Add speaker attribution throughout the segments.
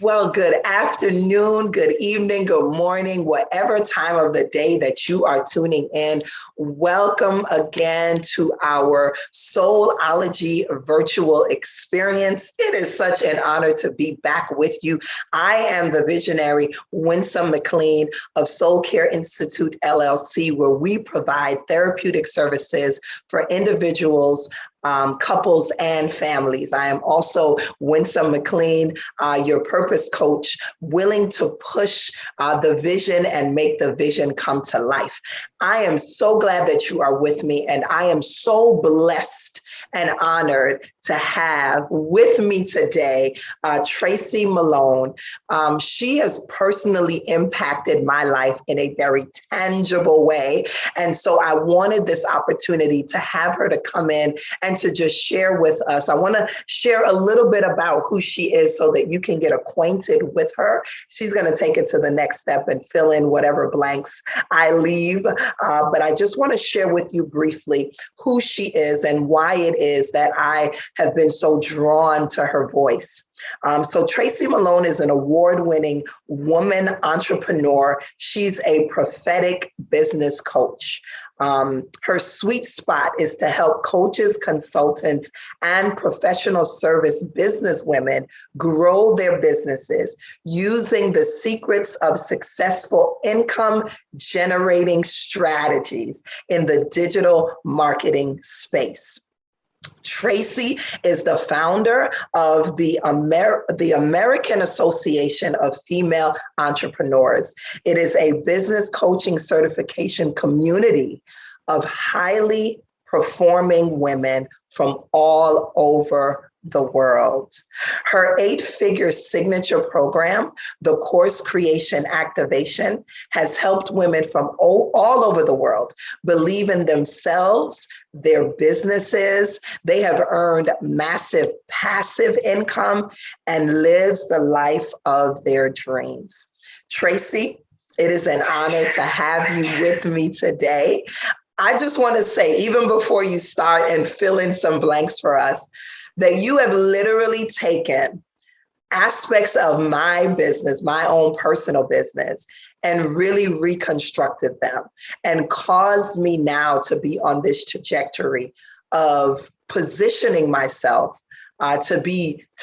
Speaker 1: Well, good afternoon, good evening, good morning, whatever time of the day that you are tuning in. Welcome again to our Soulology virtual experience. It is such an honor to be back with you. I am the visionary Winsome McLean of Soul Care Institute, LLC, where we provide therapeutic services for individuals, couples, and families. I am also Winsome McLean, your purpose coach, willing to push the vision and make the vision come to life. I am so glad that you are with me, and I am so blessed and honored to have with me today Tracy Malone. She has personally impacted my life in a very tangible way. And so I wanted this opportunity to have her to come in and to just share with us. I want to share a little bit about who she is so that you can get acquainted with her. She's going to take it to the next step and fill in whatever blanks I leave. But I just want to share with you briefly who she is and why it is that I have been so drawn to her voice. So Tracy Malone is an award-winning woman entrepreneur. She's a prophetic business coach. Her sweet spot is to help coaches, consultants, and professional service business women grow their businesses using the secrets of successful income generating strategies in the digital marketing space. Tracy is the founder of the American Association of Female Entrepreneurs. It is a business coaching certification community of highly performing women from all over the world. Her 8-figure signature program, the Course Creation Activation, has helped women from all over the world believe in themselves, their businesses. They have earned massive passive income and lives the life of their dreams. Tracy, it is an honor to have you with me today. I just want to say, even before you start and fill in some blanks for us, that you have literally taken aspects of my business, my own personal business, and really reconstructed them and caused me now to be on this trajectory of positioning myself to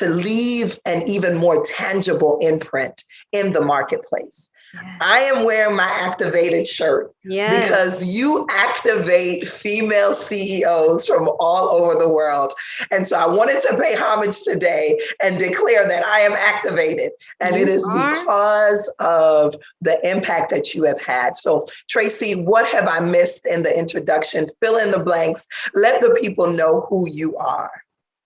Speaker 1: leave an even more tangible imprint in the marketplace. Yes. I am wearing my activated shirt because you activate female CEOs from all over the world. And so I wanted to pay homage today and declare that I am activated. And it is because of the impact that you have had. So Tracy, what have I missed in the introduction? Fill in the blanks. Let the people know who you are.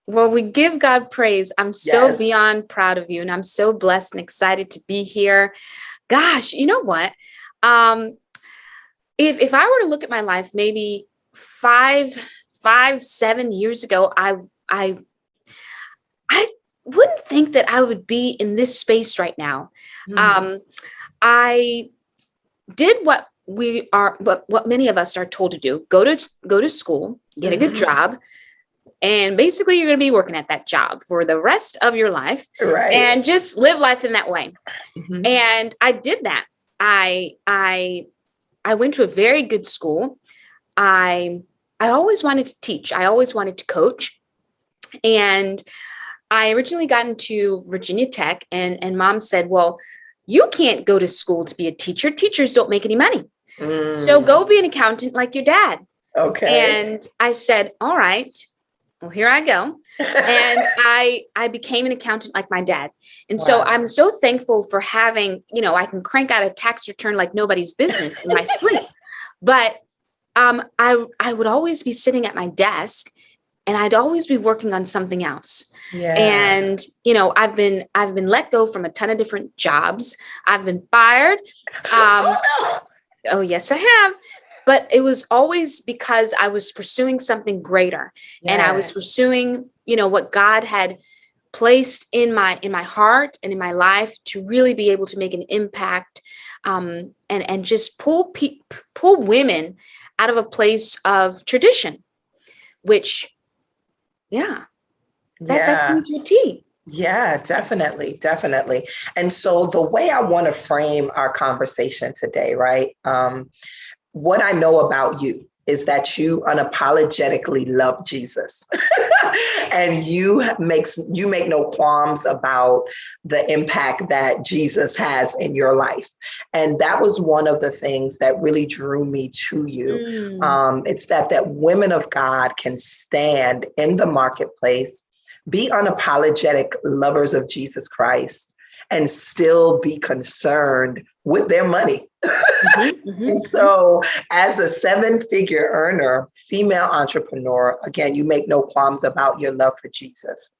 Speaker 2: Well, we give God praise. I'm so beyond proud of you, and I'm so blessed and excited to be here. Gosh, you know what? If I were to look at my life, maybe 7 years ago, I wouldn't think that I would be in this space right now. I did what many of us are told to do: go to school, get a good job. And basically, you're going to be working at that job for the rest of your life, and just live life in that way. Mm-hmm. And I did that. I went to a very good school. I always wanted to teach. I always wanted to coach. And I originally got into Virginia Tech, and Mom said, "Well, you can't go to school to be a teacher. Teachers don't make any money. So go be an accountant like your dad." Okay. And I said, "All right. Well, here I go." And I became an accountant like my dad. And so I'm so thankful for having, I can crank out a tax return like nobody's business in my sleep. But I would always be sitting at my desk, and I'd always be working on something else.
Speaker 1: Yeah.
Speaker 2: And, I've been let go from a ton of different jobs. I've been fired.
Speaker 1: Oh, no.
Speaker 2: Oh, yes, I have. But it was always because I was pursuing something greater. And I was
Speaker 1: Yes.
Speaker 2: pursuing, what God had placed in my heart and in my life to really be able to make an impact, and just pull women out of a place of tradition, which, that's me to a T.
Speaker 1: Yeah, definitely, definitely. And so the way I want to frame our conversation today, right? What I know about you is that you unapologetically love Jesus. And you make no qualms about the impact that Jesus has in your life. And that was one of the things that really drew me to you. It's that women of God can stand in the marketplace, be unapologetic lovers of Jesus Christ, and still be concerned with their money. And so, as a 7-figure earner, female entrepreneur, again, you make no qualms about your love for Jesus.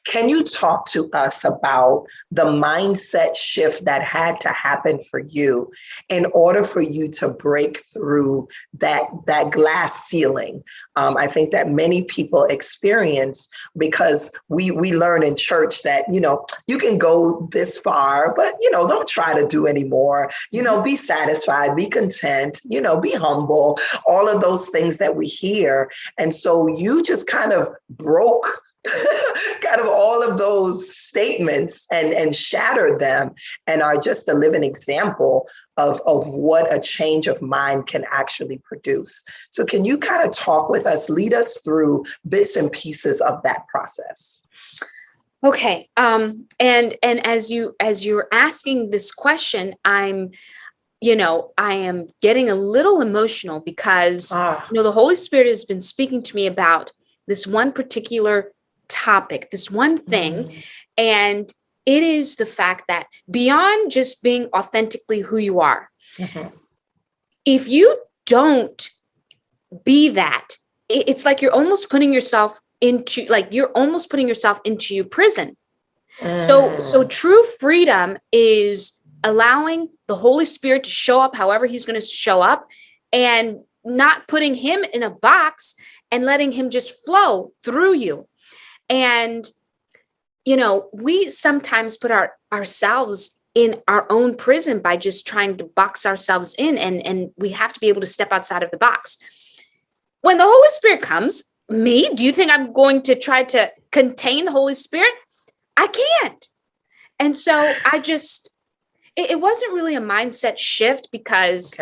Speaker 1: Can you talk to us about the mindset shift that had to happen for you in order for you to break through that glass ceiling? I think that many people experience, because we learn in church that, you can go this far, but, don't try to do any more, be satisfied, be content, be humble, all of those things that we hear. And so you just kind of broke kind of all of those statements and shattered them, and are just a living example of what a change of mind can actually produce. So can you kind of talk with us, lead us through bits and pieces of that process?
Speaker 2: Okay. And as you're asking this question, I am getting a little emotional because, the Holy Spirit has been speaking to me about this one particular topic, this one thing. And it is the fact that beyond just being authentically who you are, if you don't be that, it's like you're almost putting yourself into prison. So true freedom is allowing the Holy Spirit to show up however he's going to show up, and not putting him in a box and letting him just flow through you. And, we sometimes put ourselves in our own prison by just trying to box ourselves in, and we have to be able to step outside of the box. When the Holy Spirit comes, do you think I'm going to try to contain the Holy Spirit? I can't. And so it wasn't really a mindset shift, because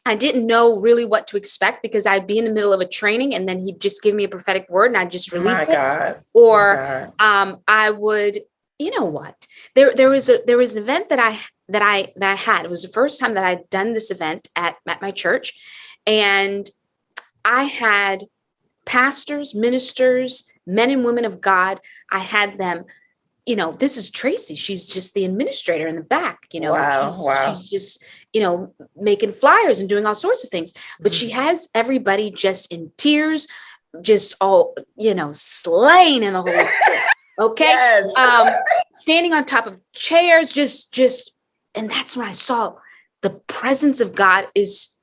Speaker 2: I didn't know really what to expect, because I'd be in the middle of a training and then he'd just give me a prophetic word and I'd just release it. Or I would, there was an event that I had. It was the first time that I'd done this event at my church, and I had pastors, ministers, men and women of God. I had them. This is Tracy. She's just the administrator in the back, she's just, making flyers and doing all sorts of things, but she has everybody just in tears, just all, slain in the Holy Spirit. Okay.
Speaker 1: Yes.
Speaker 2: Standing on top of chairs, just, and that's when I saw the presence of God is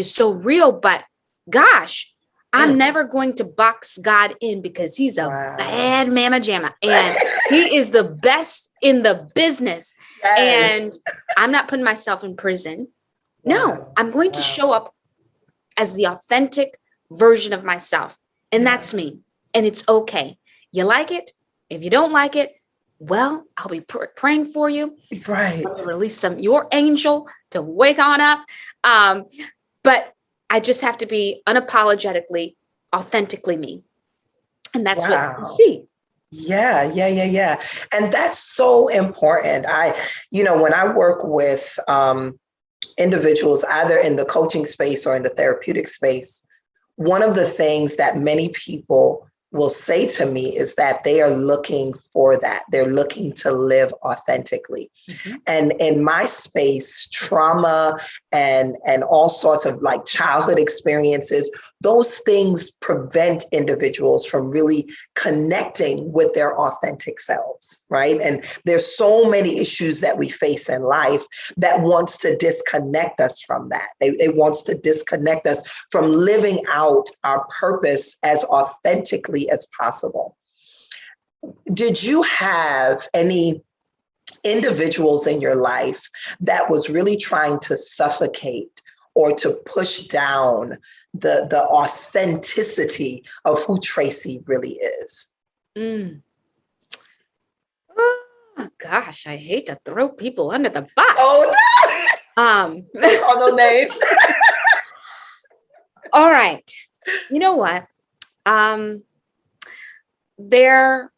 Speaker 2: so real, but gosh, I'm never going to box God in, because he's a bad mama jamma, and he is the best in the business. Yes. And I'm not putting myself in prison. No, I'm going to show up as the authentic version of myself. And that's me. And it's okay. You like it? If you don't like it, well, I'll be praying for you.
Speaker 1: Right.
Speaker 2: I'll release your angel to wake on up. But I just have to be unapologetically, authentically me. And that's what you see.
Speaker 1: Yeah. And that's so important. When I work with individuals, either in the coaching space or in the therapeutic space, one of the things that many people will say to me is that they are looking for that. They're looking to live authentically. And in my space, trauma and all sorts of like childhood experiences, those things prevent individuals from really connecting with their authentic selves, right? And there's so many issues that we face in life that wants to disconnect us from that. It wants to disconnect us from living out our purpose as authentically as possible. Did you have any individuals in your life that was really trying to suffocate or to push down the authenticity of who Tracy really is?
Speaker 2: Oh, gosh, I hate to throw people under the bus.
Speaker 1: Oh, no. Don't call no names.
Speaker 2: All right. You know what? They're,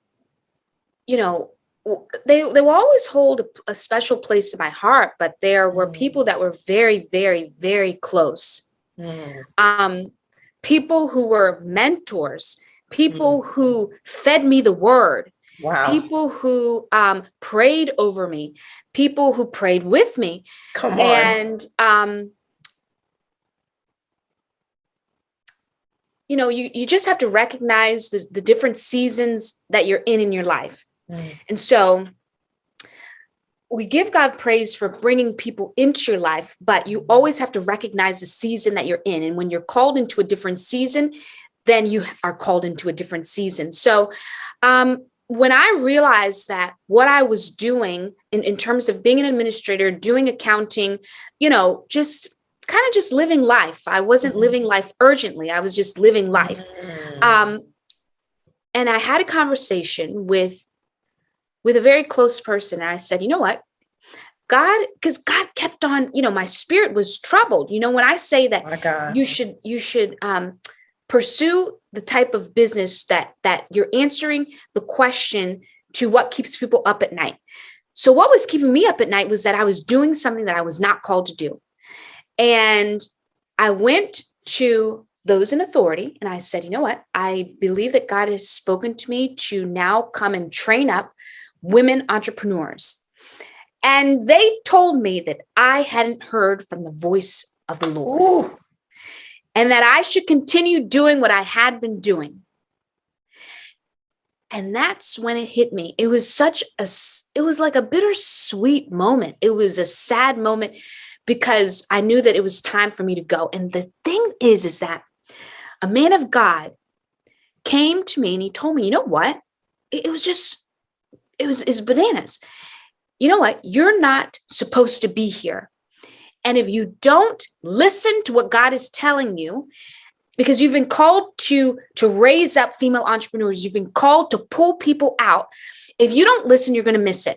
Speaker 2: they will always hold a special place in my heart, but there were people that were very, very, very close. People who were mentors, people who fed me the word, people who prayed over me, people who prayed with me.
Speaker 1: Come on.
Speaker 2: And, you just have to recognize the different seasons that you're in your life. And so we give God praise for bringing people into your life, but you always have to recognize the season that you're in. And when you're called into a different season, then you are called into a different season. So when I realized that what I was doing in terms of being an administrator, doing accounting, just kind of just living life. I wasn't living life urgently. I was just living life. And I had a conversation with a very close person. And I said, you know what, God, because God kept on, my spirit was troubled. When I say that you should pursue the type of business that you're answering the question to what keeps people up at night. So what was keeping me up at night was that I was doing something that I was not called to do. And I went to those in authority and I said, you know what, I believe that God has spoken to me to now come and train up women entrepreneurs. And they told me that I hadn't heard from the voice of the Lord. Ooh. And that I should continue doing what I had been doing. And that's when it hit me. It was it was like a bittersweet moment. It was a sad moment because I knew that it was time for me to go. And the thing is that a man of God came to me and he told me, you know what? It was bananas. You know what? You're not supposed to be here. And if you don't listen to what God is telling you, because you've been called to raise up female entrepreneurs, you've been called to pull people out. If you don't listen, you're going to miss it.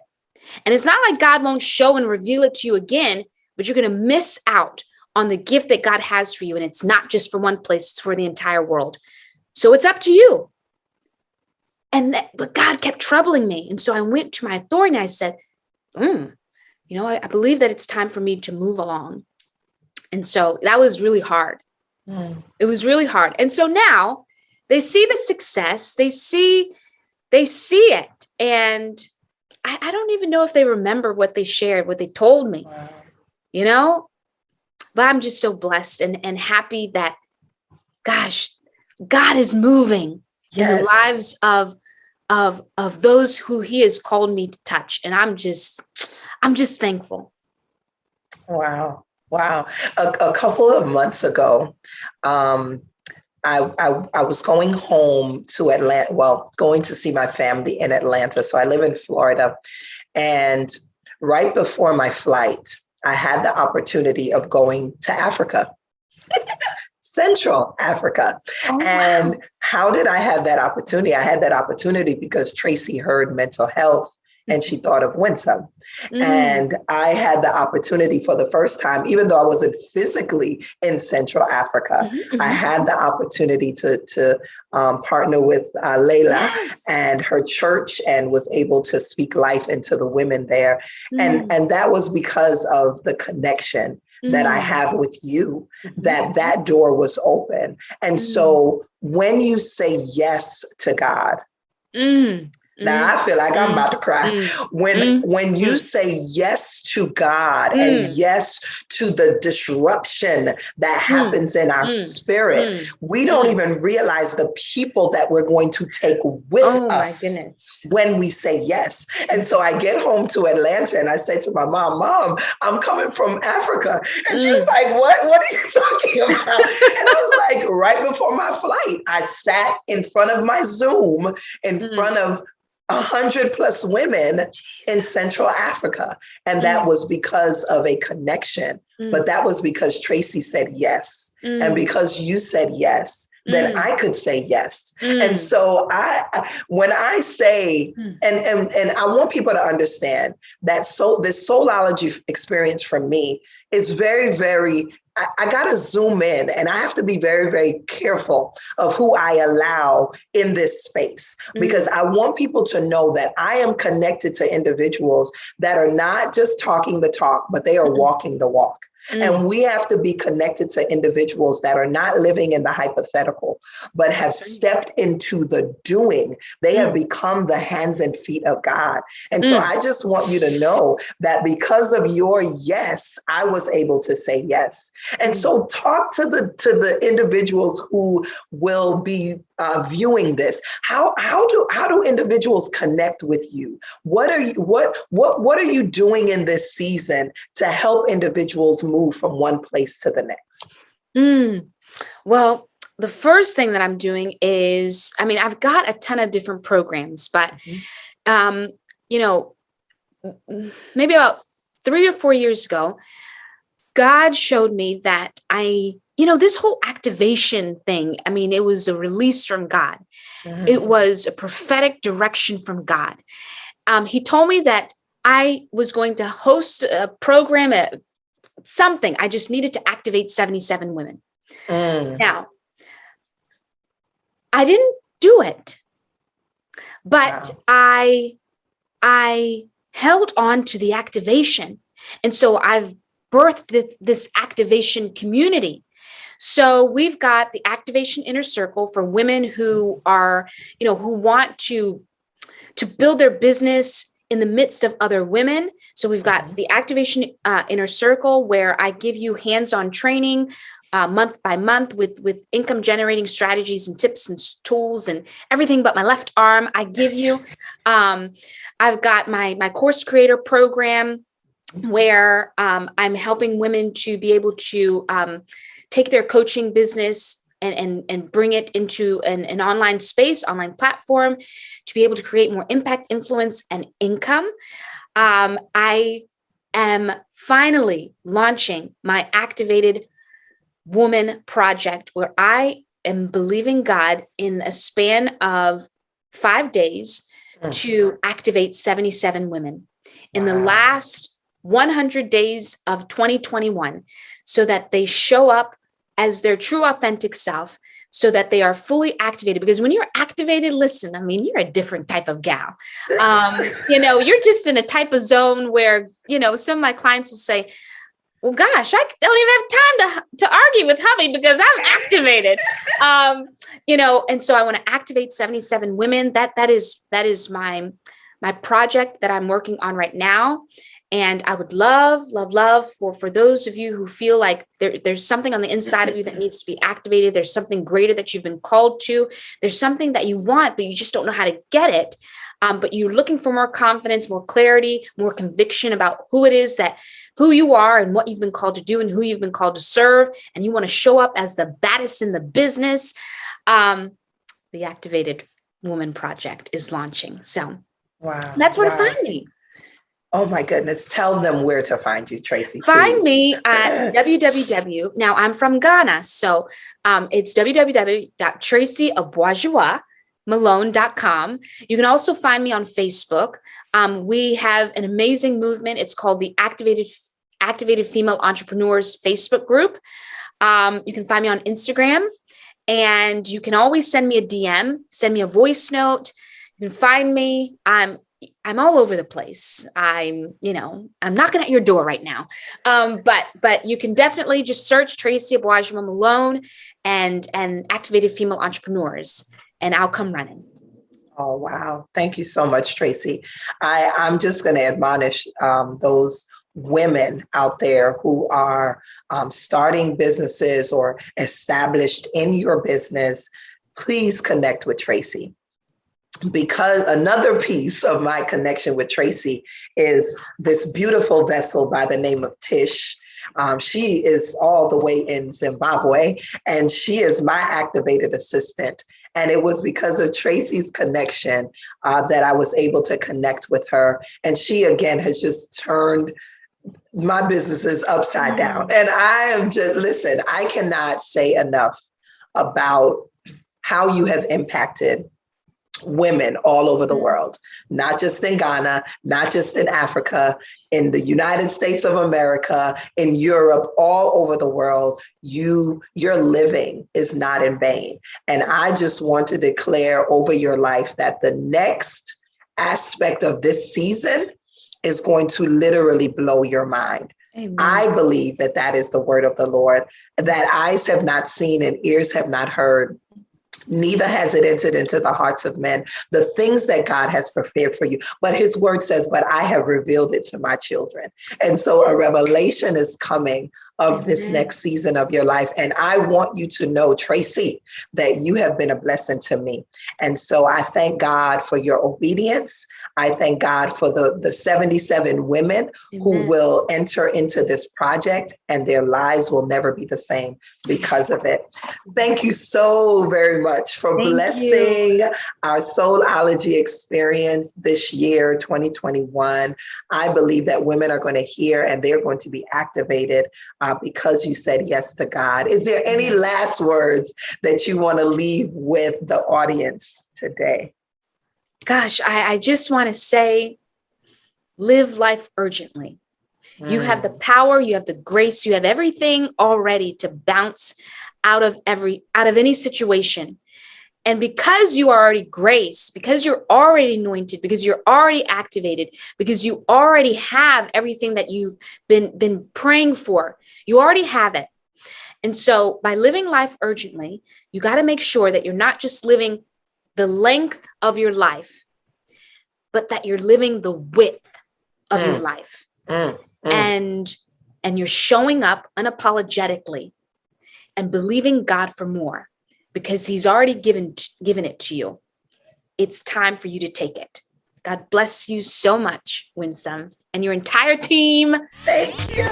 Speaker 2: And it's not like God won't show and reveal it to you again, but you're going to miss out on the gift that God has for you. And it's not just for one place, it's for the entire world. So it's up to you. But God kept troubling me. And so I went to my authority and I said, I believe that it's time for me to move along. And so that was really hard. It was really hard. And so now they see the success, they see it. And I don't even know if they remember what they shared, what they told me, but I'm just so blessed and happy that, gosh, God is moving in the lives of those who he has called me to touch. And I'm just thankful.
Speaker 1: Wow. A couple of months ago, I was going home to Atlanta, going to see my family in Atlanta. So I live in Florida. And right before my flight, I had the opportunity of going to Africa, Central Africa. Oh, and wow. How did I have that opportunity? I had that opportunity because Tracy heard mental health and she thought of Winsome. And I had the opportunity for the first time, even though I wasn't physically in Central Africa, I had the opportunity to partner with Layla and her church and was able to speak life into the women there. And that was because of the connection that I have with you, that door was open. And so when you say yes to God, Now I feel like I'm about to cry. When you
Speaker 2: mm,
Speaker 1: say yes to God and
Speaker 2: mm,
Speaker 1: yes to the disruption that
Speaker 2: mm,
Speaker 1: happens in our
Speaker 2: mm,
Speaker 1: spirit,
Speaker 2: mm,
Speaker 1: we don't
Speaker 2: mm.
Speaker 1: even realize the people that we're going to take with
Speaker 2: Oh my
Speaker 1: us
Speaker 2: goodness.
Speaker 1: when we say yes. And so I get home to Atlanta and I say to my Mom, I'm coming from Africa. And she was
Speaker 2: Mm.
Speaker 1: like, what are you talking about? And I was like, right before my flight, I sat in front of my Zoom in
Speaker 2: Mm.
Speaker 1: front of 100+ women in
Speaker 2: Jesus.
Speaker 1: Central Africa. And that
Speaker 2: Mm,
Speaker 1: was because of a connection. But
Speaker 2: mm,
Speaker 1: that was because Tracy said yes. And
Speaker 2: mm,
Speaker 1: because you said yes, then
Speaker 2: mm,
Speaker 1: I could say yes. And
Speaker 2: mm,
Speaker 1: so when I say,
Speaker 2: mm.
Speaker 1: and I want people to understand that this soulology experience for me is very, very, I got to zoom in and I have to be very, very careful of who I allow in this space, because I want people to know that I am connected to individuals that are not just talking the talk, but they are
Speaker 2: Mm,
Speaker 1: walking the walk.
Speaker 2: mm.
Speaker 1: And we have to be connected to individuals that are not living in the hypothetical, but have
Speaker 2: That's right.
Speaker 1: stepped into the doing. They have
Speaker 2: Mm,
Speaker 1: become the hands and feet of God. And so
Speaker 2: mm,
Speaker 1: I just want you to know that because of your yes, I was able to say yes. And
Speaker 2: mm.
Speaker 1: so talk to the individuals who will be viewing this. How do individuals connect with you? What are you doing in this season to help individuals move from one place to the next?
Speaker 2: Mm. Well, the first thing that I'm doing is, I mean, I've got a ton of different programs, but,
Speaker 1: Mhm.
Speaker 2: um, you know, maybe about 3 or 4 years ago, God showed me that this whole activation thing, I mean, it was a release from God. It
Speaker 1: Mhm.
Speaker 2: was a prophetic direction from God. He told me that I was going to host a program, something. I just needed to activate 77 women.
Speaker 1: Mm.
Speaker 2: Now, I didn't do it, but
Speaker 1: Wow.
Speaker 2: I held on to the activation. And so I've birthed this activation community. So we've got the activation inner circle for women who are, who want to build their business in the midst of other women. So we've got
Speaker 1: Mhm.
Speaker 2: the activation inner circle where I give you hands-on training month by month with income generating strategies and tips and tools and everything but my left arm I give you. I've got my course creator program where I'm helping women to be able to take their coaching business and bring it into an online space, online platform, to be able to create more impact, influence, and income. I am finally launching my Activated Woman Project, where I am believing God in a span of 5 days
Speaker 1: Mm.
Speaker 2: to activate 77 women in the
Speaker 1: Wow.
Speaker 2: last 100 days of 2021, so that they show up as their true authentic self, so that they are fully activated. Because when you're activated, listen, I mean, you're a different type of gal. You're just in a type of zone where, some of my clients will say, well, gosh, I don't even have time to argue with hubby because I'm activated. And so I want to activate 77 women. That is my project that I'm working on right now. And I would love, love, love for those of you who feel like there's something on the inside of you that needs to be activated. There's something greater that you've been called to. There's something that you want, but you just don't know how to get it. But you're looking for more confidence, more clarity, more conviction about who you are and what you've been called to do and who you've been called to serve. And you want to show up as the baddest in the business. The Activated Woman Project is launching. So
Speaker 1: Wow.
Speaker 2: that's where to find
Speaker 1: Wow.
Speaker 2: me.
Speaker 1: Oh my goodness. Tell them where to find you, Tracy,
Speaker 2: Find
Speaker 1: please.
Speaker 2: me at www. Now I'm from Ghana, so it's www.tracyaboisjois.malone.com. You can also find me on Facebook. We have an amazing movement. It's called the Activated Female Entrepreneurs Facebook group. You can find me on Instagram, and you can always send me a DM, send me a voice note. You can find me. I'm all over the place. I'm knocking at your door right now. But you can definitely just search Tracy Aboisjois Malone and Activated Female Entrepreneurs, and I'll come running.
Speaker 1: Oh, wow. Thank you so much, Tracy. I'm just going to admonish those women out there who are starting businesses or established in your business. Please connect with Tracy. Because another piece of my connection with Tracy is this beautiful vessel by the name of Tish. She is all the way in Zimbabwe, and she is my activated assistant. And it was because of Tracy's connection that I was able to connect with her. And she, again, has just turned my businesses upside down. And I am just, listen, I cannot say enough about how you have impacted women all over the world, not just in Ghana, not just in Africa, in the United States of America, in Europe, all over the world. Your living is not in vain. And I just want to declare over your life that the next aspect of this season is going to literally blow your mind. Amen. I believe that that is the word of the Lord, that eyes have not seen and ears have not heard. Neither has it entered into the hearts of men, the things that God has prepared for you. But his word says, but I have revealed it to my children. And so a revelation is coming of this next season of your life. And I want you to know, Tracy, that you have been a blessing to me. And so I thank God for your obedience. I thank God for the 77 women who will enter into this project, and their lives will never be the same because of it. Thank you so very much for blessing our Soulology experience this year, 2021. I believe that women are going to hear and they're going to be activated because you said yes to God. Is there any last words that you want to leave with the audience today?
Speaker 2: Gosh, I just want to say, live life urgently. You have the power, you have the grace, you have everything already to bounce out of any situation. And because you are already graced, because you're already anointed, because you're already activated, because you already have everything that you've been praying for, you already have it. And so by living life urgently, you got to make sure that you're not just living the length of your life, but that you're living the width of your life. And you're showing up unapologetically and believing God for more, because he's already given it to you. It's time for you to take it. God bless you so much, Winsome, and your entire team.
Speaker 1: Thank you.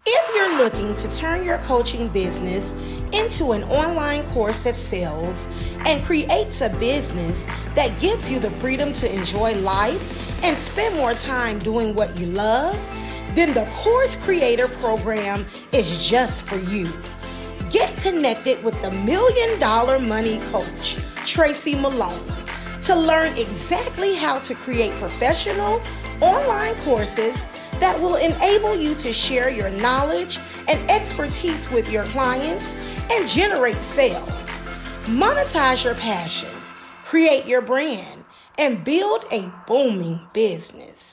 Speaker 3: If you're looking to turn your coaching business into an online course that sells and creates a business that gives you the freedom to enjoy life and spend more time doing what you love, then the Course Creator Program is just for you. Get connected with the $1 Million Money Coach, Tracy Malone, to learn exactly how to create professional online courses that will enable you to share your knowledge and expertise with your clients and generate sales. Monetize your passion, create your brand, and build a booming business.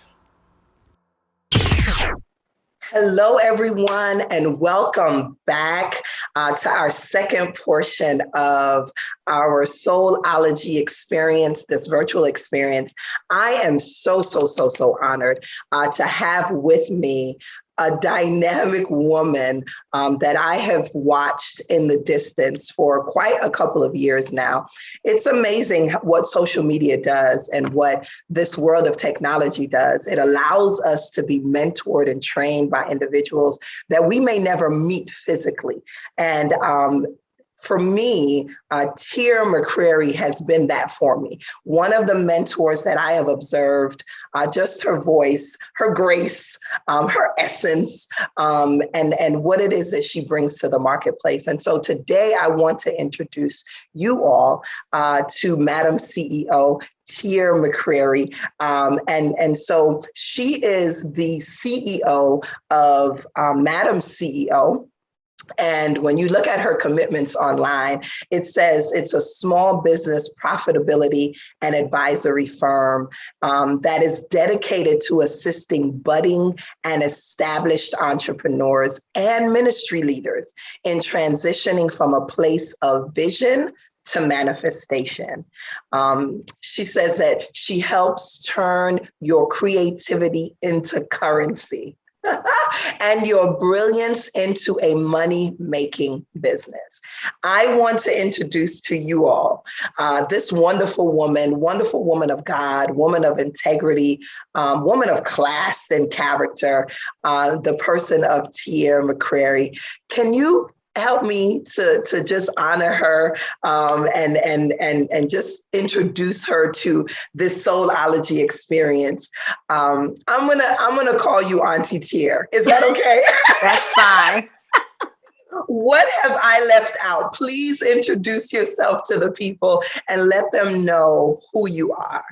Speaker 1: Hello, everyone, and welcome back to our second portion of our Soulology experience, this virtual experience. I am so honored to have with me a dynamic woman that I have watched in the distance for quite a couple of years now. It's amazing what social media does and what this world of technology does. It allows us to be mentored and trained by individuals that we may never meet physically. And for me, Tyear McCrary has been that for me. One of the mentors that I have observed, just her voice, her grace, her essence, and what it is that she brings to the marketplace. And so today I want to introduce you all to Madam CEO, Tyear McCrary. And so she is the CEO of Madam CEO. And when you look at her commitments online, it says it's a small business profitability and advisory firm that is dedicated to assisting budding and established entrepreneurs and ministry leaders in transitioning from a place of vision to manifestation. She says that she helps turn your creativity into currency. And your brilliance into a money-making business. I want to introduce to you all this wonderful woman of God, woman of integrity, woman of class and character, the person of Tyear McCrary. Can you help me to just honor her and just introduce her to this Soulology experience? I'm gonna call you Auntie Tyear. Is that okay?
Speaker 4: That's fine.
Speaker 1: What have I left out? Please introduce yourself to the people and let them know who you are.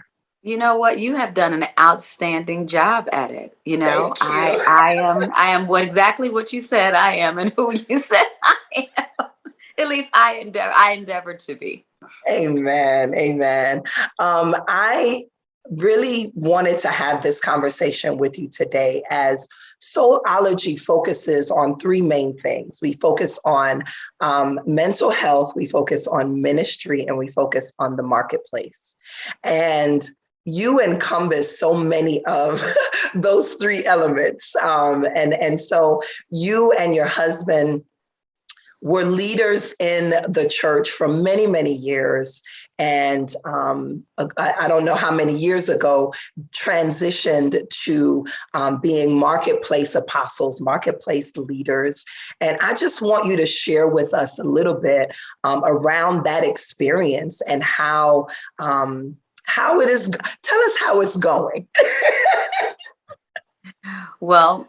Speaker 4: You know what? You have done an outstanding job at it. You know,
Speaker 1: Thank you.
Speaker 4: I am exactly what you said I am and who you said I am. At least I endeavor to be.
Speaker 1: Amen. Amen. I really wanted to have this conversation with you today as Soulology focuses on three main things. We focus on mental health, we focus on ministry, and we focus on the marketplace. And you encompass so many of those three elements. And so you and your husband were leaders in the church for many, many years. And I don't know how many years ago, transitioned to being marketplace apostles, marketplace leaders. And I just want you to share with us a little bit around that experience and how it is. Tell us how it's going.
Speaker 4: Well,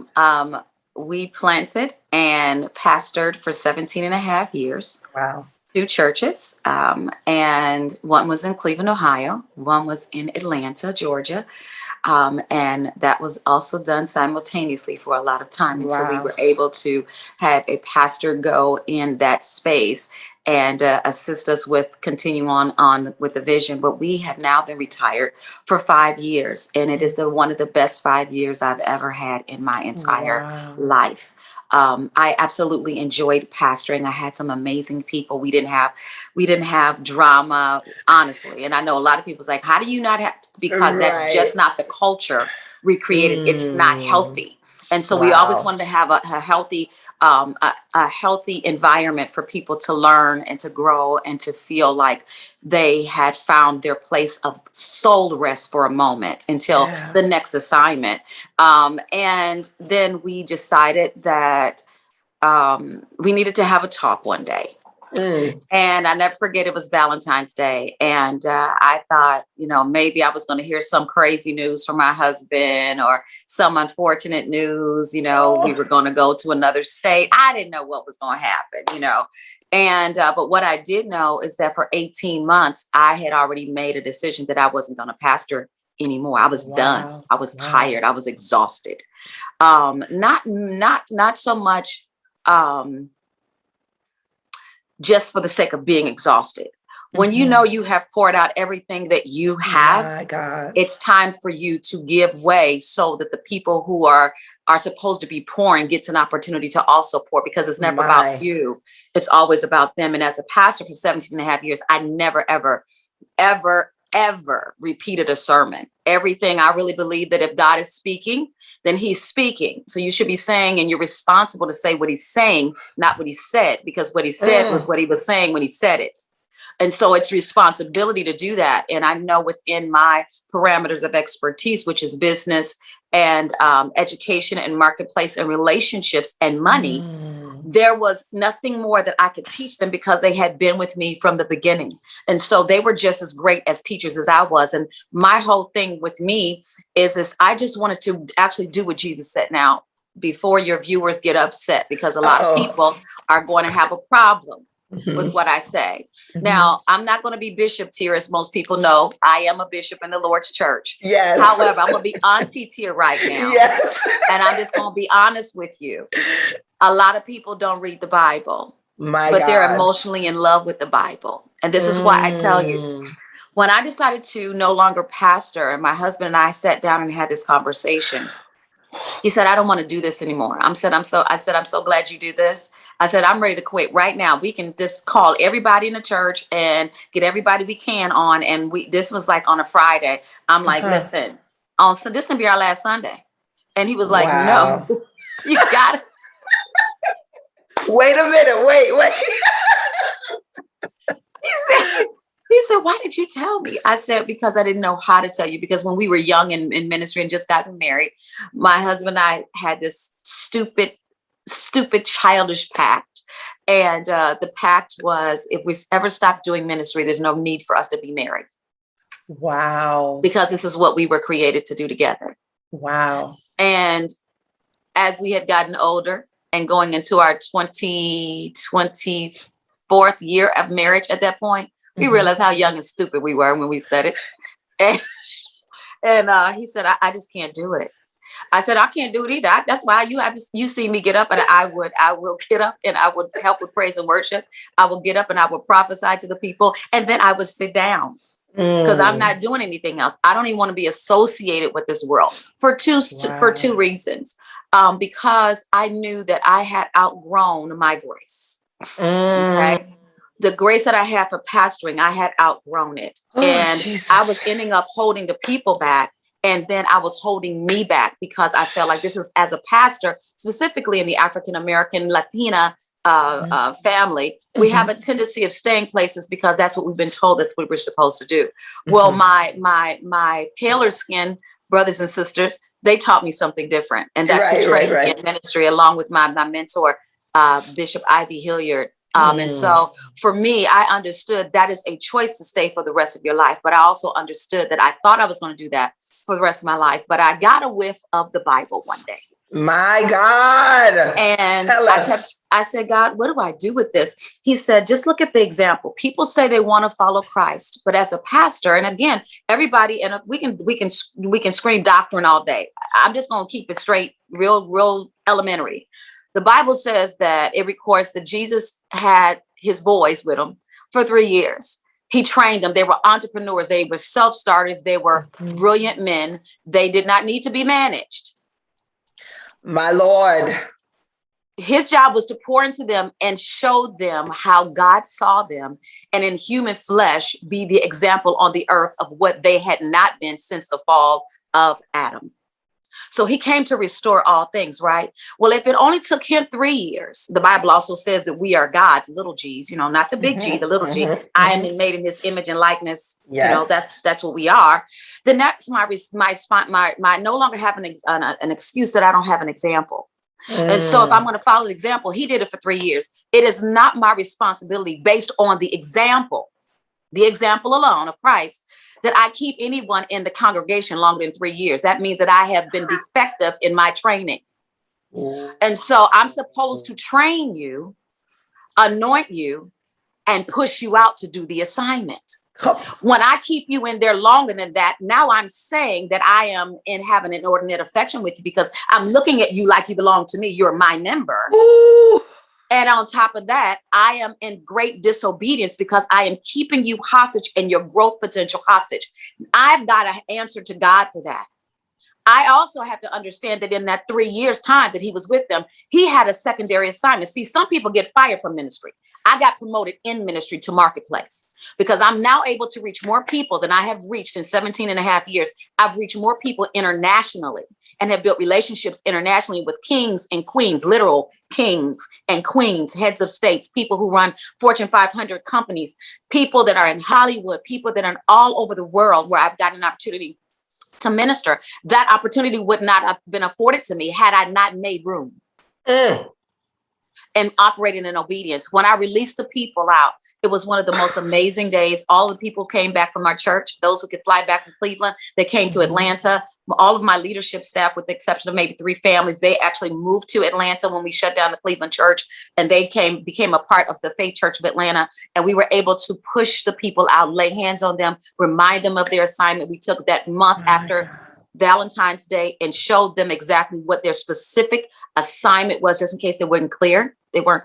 Speaker 4: we planted and pastored for 17 and a half years.
Speaker 1: Wow.
Speaker 4: 2 churches. And one was in Cleveland, Ohio. One was in Atlanta, Georgia. And that was also done simultaneously for a lot of time until we were able to have a pastor go in that space and assist us with continue on with the vision. But we have now been retired for 5 years, and it is one of the best 5 years I've ever had in my entire life. I absolutely enjoyed pastoring. I had some amazing people. We didn't have drama, honestly. And I know a lot of people's like, how do you not have? Because that's just not the culture we created. It's not healthy. And so we always wanted to have a healthy environment for people to learn and to grow and to feel like they had found their place of soul rest for a moment until the next assignment. And then we decided that we needed to have a talk one day. And I never forget, it was Valentine's Day. And I thought, maybe I was going to hear some crazy news from my husband or some unfortunate news, we were going to go to another state. I didn't know what was going to happen, And, but what I did know is that for 18 months, I had already made a decision that I wasn't going to pastor anymore. I was done. I was tired. I was exhausted. Not so much, just for the sake of being exhausted. When you know you have poured out everything that you have, it's time for you to give way so that the people who are supposed to be pouring gets an opportunity to also pour, because it's never about you. It's always about them. And as a pastor for 17 and a half years, I never, ever, ever, ever repeated a sermon. Everything, I really believe that if God is speaking, then he's speaking. So you should be saying, and you're responsible to say what he's saying, not what he said, because what he said was what he was saying when he said it. And so it's responsibility to do that. And I know within my parameters of expertise, which is business and education and marketplace and relationships and money, there was nothing more that I could teach them because they had been with me from the beginning. And so they were just as great as teachers as I was. And my whole thing with me is this: I just wanted to actually do what Jesus said. Now, before your viewers get upset, because a lot of people are going to have a problem with what I say. Now, I'm not going to be Bishop Tyear, as most people know. I am a bishop in the Lord's church.
Speaker 1: Yes.
Speaker 4: However, I'm going to be Auntie Tyear right now.
Speaker 1: Yes.
Speaker 4: And I'm just going to be honest with you. A lot of people don't read the Bible, but they're emotionally in love with the Bible. And this is why I tell you, when I decided to no longer pastor, and my husband and I sat down and had this conversation, He said, I don't want to do this anymore. I'm so glad you did this. I said, I'm ready to quit right now. We can just call everybody in the church and get everybody we can on. And this was like on a Friday. I'm like, listen, so this can be our last Sunday. And he was like, no, you got it.
Speaker 1: Wait a minute. Wait.
Speaker 4: He said, why did you tell me? I said, because I didn't know how to tell you. Because when we were young in ministry and just gotten married, my husband and I had this stupid, childish pact. And the pact was, if we ever stop doing ministry, there's no need for us to be married.
Speaker 1: Wow.
Speaker 4: Because this is what we were created to do together.
Speaker 1: Wow.
Speaker 4: And as we had gotten older and going into our 24th year of marriage at that point, we realized how young and stupid we were when we said it. And he said, I just can't do it. I said, I can't do it either. That's why you see me get up, and I will get up and I would help with praise and worship. I will get up and I will prophesy to the people. And then I would sit down because I'm not doing anything else. I don't even want to be associated with this world for two reasons. Because I knew that I had outgrown my grace. Okay. The grace that I had for pastoring, I had outgrown it. Jesus. I was ending up holding the people back. And then I was holding me back because I felt like this is, as a pastor, specifically in the African-American Latina family, we have a tendency of staying places because that's what we've been told that's what we're supposed to do. Well, my paler skin brothers and sisters, they taught me something different. And that's who trained me in ministry, along with my mentor, Bishop Ivy Hilliard. And so for me, I understood that is a choice to stay for the rest of your life. But I also understood that I thought I was going to do that for the rest of my life. But I got a whiff of the Bible one day.
Speaker 1: My God.
Speaker 4: And
Speaker 1: Tell us.
Speaker 4: I said, God, what do I do with this? He said, just look at the example. People say they want to follow Christ, but as a pastor, and again, everybody, and we can scream doctrine all day. I'm just going to keep it straight, real elementary. The Bible says that it records that Jesus had his boys with him for 3 years. He trained them. They were entrepreneurs. They were self-starters. They were brilliant men. They did not need to be managed.
Speaker 1: My Lord.
Speaker 4: His job was to pour into them and show them how God saw them, and in human flesh be the example on the earth of what they had not been since the fall of Adam. So he came to restore all things, right? Well, if it only took him 3 years, the Bible also says that we are God's little G's, not the big G, the little G. I am made in his image and likeness. Yes. That's what we are. Then that's my no longer have an excuse that I don't have an example. And so if I'm going to follow the example, he did it for 3 years. It is not my responsibility, based on the example alone of Christ, that I keep anyone in the congregation longer than 3 years. That means that I have been defective in my training. And so I'm supposed to train you, anoint you, and push you out to do the assignment. When I keep you in there longer than that, now I'm saying that I am having an inordinate affection with you because I'm looking at you like you belong to me. You're my member. Ooh. And on top of that, I am in great disobedience because I am keeping you hostage and your growth potential hostage. I've got to answer to God for that. I also have to understand that in that 3 years time that he was with them, he had a secondary assignment. See, some people get fired from ministry. I got promoted in ministry to marketplace because I'm now able to reach more people than I have reached in 17 and a half years. I've reached more people internationally and have built relationships internationally with kings and queens, literal kings and queens, heads of states, people who run Fortune 500 companies, people that are in Hollywood, people that are all over the world where I've got an opportunity to minister. That opportunity would not have been afforded to me had I not made room and operated in obedience. When I released the people out, it was one of the most amazing days. All the people came back from our church. Those who could fly back from Cleveland, they came to Atlanta. All of my leadership staff, with the exception of maybe 3 families, they actually moved to Atlanta when we shut down the Cleveland church, and they became a part of the Faith Church of Atlanta. And we were able to push the people out, lay hands on them, remind them of their assignment. We took that month after Valentine's Day and showed them exactly what their specific assignment was, just in case they weren't clear. Wow.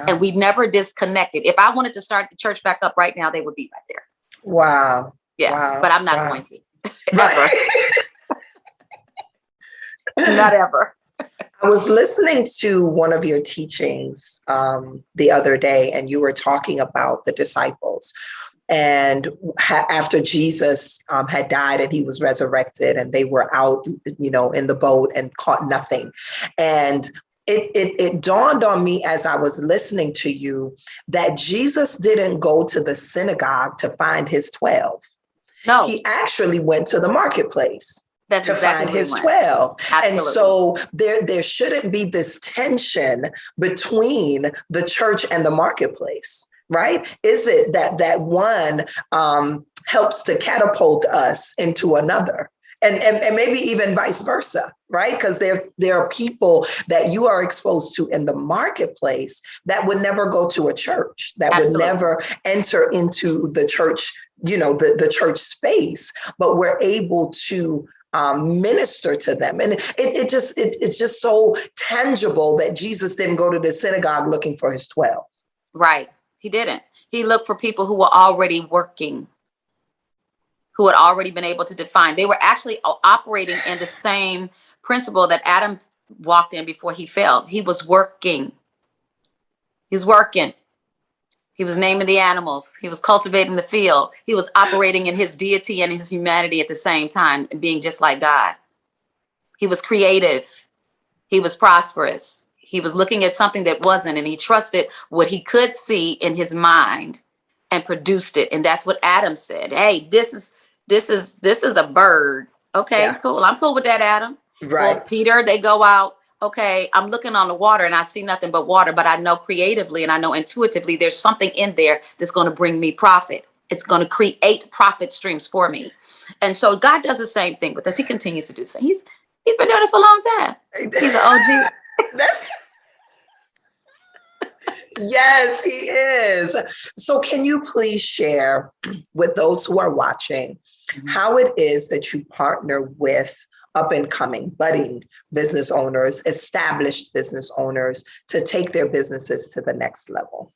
Speaker 4: And we never disconnected. If I wanted to start the church back up right now, they would be right there.
Speaker 1: Wow.
Speaker 4: Yeah.
Speaker 1: Wow.
Speaker 4: But I'm not going to. Not ever.
Speaker 1: I was listening to one of your teachings the other day, and you were talking about the disciples. And after Jesus had died and he was resurrected, and they were out, in the boat and caught nothing. And it dawned on me as I was listening to you that Jesus didn't go to the synagogue to find his 12.
Speaker 4: No.
Speaker 1: He actually went to the marketplace.
Speaker 4: That's
Speaker 1: to
Speaker 4: exactly
Speaker 1: find his 12.
Speaker 4: Absolutely.
Speaker 1: And so there shouldn't be this tension between the church and the marketplace, right? Is it that one helps to catapult us into another? And maybe even vice versa, right? Because there are people that you are exposed to in the marketplace that would never go to a church, that
Speaker 4: Absolutely.
Speaker 1: would never enter into the church, the church space, but we're able to minister to them. And it's just so tangible that Jesus didn't go to the synagogue looking for his 12.
Speaker 4: Right. He didn't. He looked for people who were already working, who had already been able to define. They were actually operating in the same principle that Adam walked in before he fell. He was working. He's working. He was naming the animals. He was cultivating the field. He was operating in his deity and his humanity at the same time, being just like God. He was creative. He was prosperous. He was looking at something that wasn't, and he trusted what he could see in his mind and produced it. And that's what Adam said. Hey, this is a bird. Okay, yeah. Cool. I'm cool with that, Adam.
Speaker 1: Right.
Speaker 4: Well, Peter, they go out. Okay, I'm looking on the water and I see nothing but water, but I know creatively and I know intuitively there's something in there that's going to bring me profit. It's going to create profit streams for me. And so God does the same thing with us. He continues to do so. He's been doing it for a long time. He's an OG.
Speaker 1: Yes, he is. So can you please share with those who are watching how it is that you partner with up and coming, budding business owners, established business owners to take their businesses to the next level?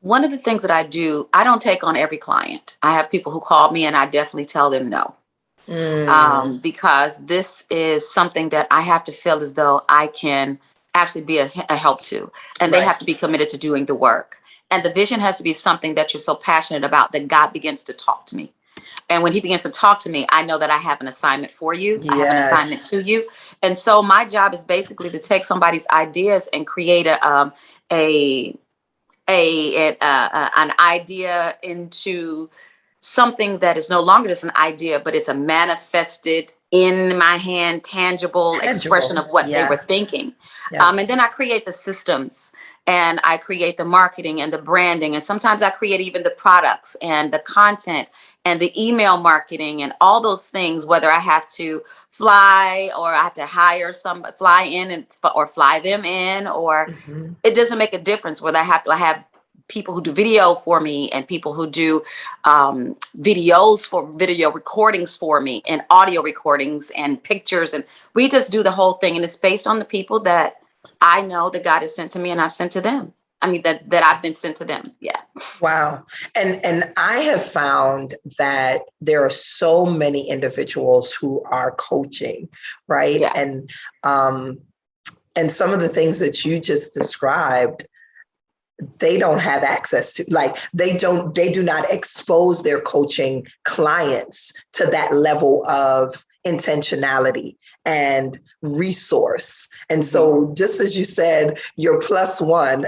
Speaker 4: One of the things that I do, I don't take on every client. I have people who call me and I definitely tell them no. Because this is something that I have to feel as though I can actually be a help to, and they have to be committed to doing the work. And the vision has to be something that you're so passionate about that God begins to talk to me. And when he begins to talk to me, I know that I have an assignment for you. Yes. I have an assignment to you. And so my job is basically to take somebody's ideas and create an idea into something that is no longer just an idea, but it's a manifested in my hand, tangible expression of what they were thinking. Yes. And then I create the systems and I create the marketing and the branding. And sometimes I create even the products and the content and the email marketing and all those things, whether I have to fly or I have to hire somebody, fly in or fly them in, or it doesn't make a difference whether I have people who do video for me and people who do videos for video recordings for me and audio recordings and pictures. And we just do the whole thing. And it's based on the people that I know that God has sent to me and I've sent to them. I mean, that I've been sent to them. Yeah.
Speaker 1: Wow. And I have found that there are so many individuals who are coaching, right? Yeah. And some of the things that you just described, they don't have access to, like they do not expose their coaching clients to that level of intentionality and resource. And so just as you said, your +1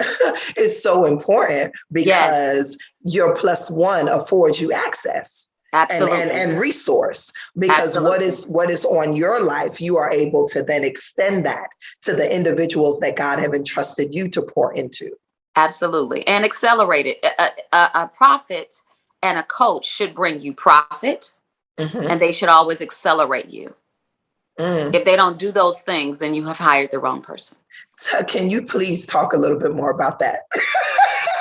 Speaker 1: is so important because your +1 affords you access.
Speaker 4: Absolutely.
Speaker 1: And resource, because what is on your life, you are able to then extend that to the individuals that God have entrusted you to pour into.
Speaker 4: Absolutely. And accelerate it. A prophet and a coach should bring you profit, and they should always accelerate you. If they don't do those things, then you have hired the wrong person.
Speaker 1: Can you please talk a little bit more about that?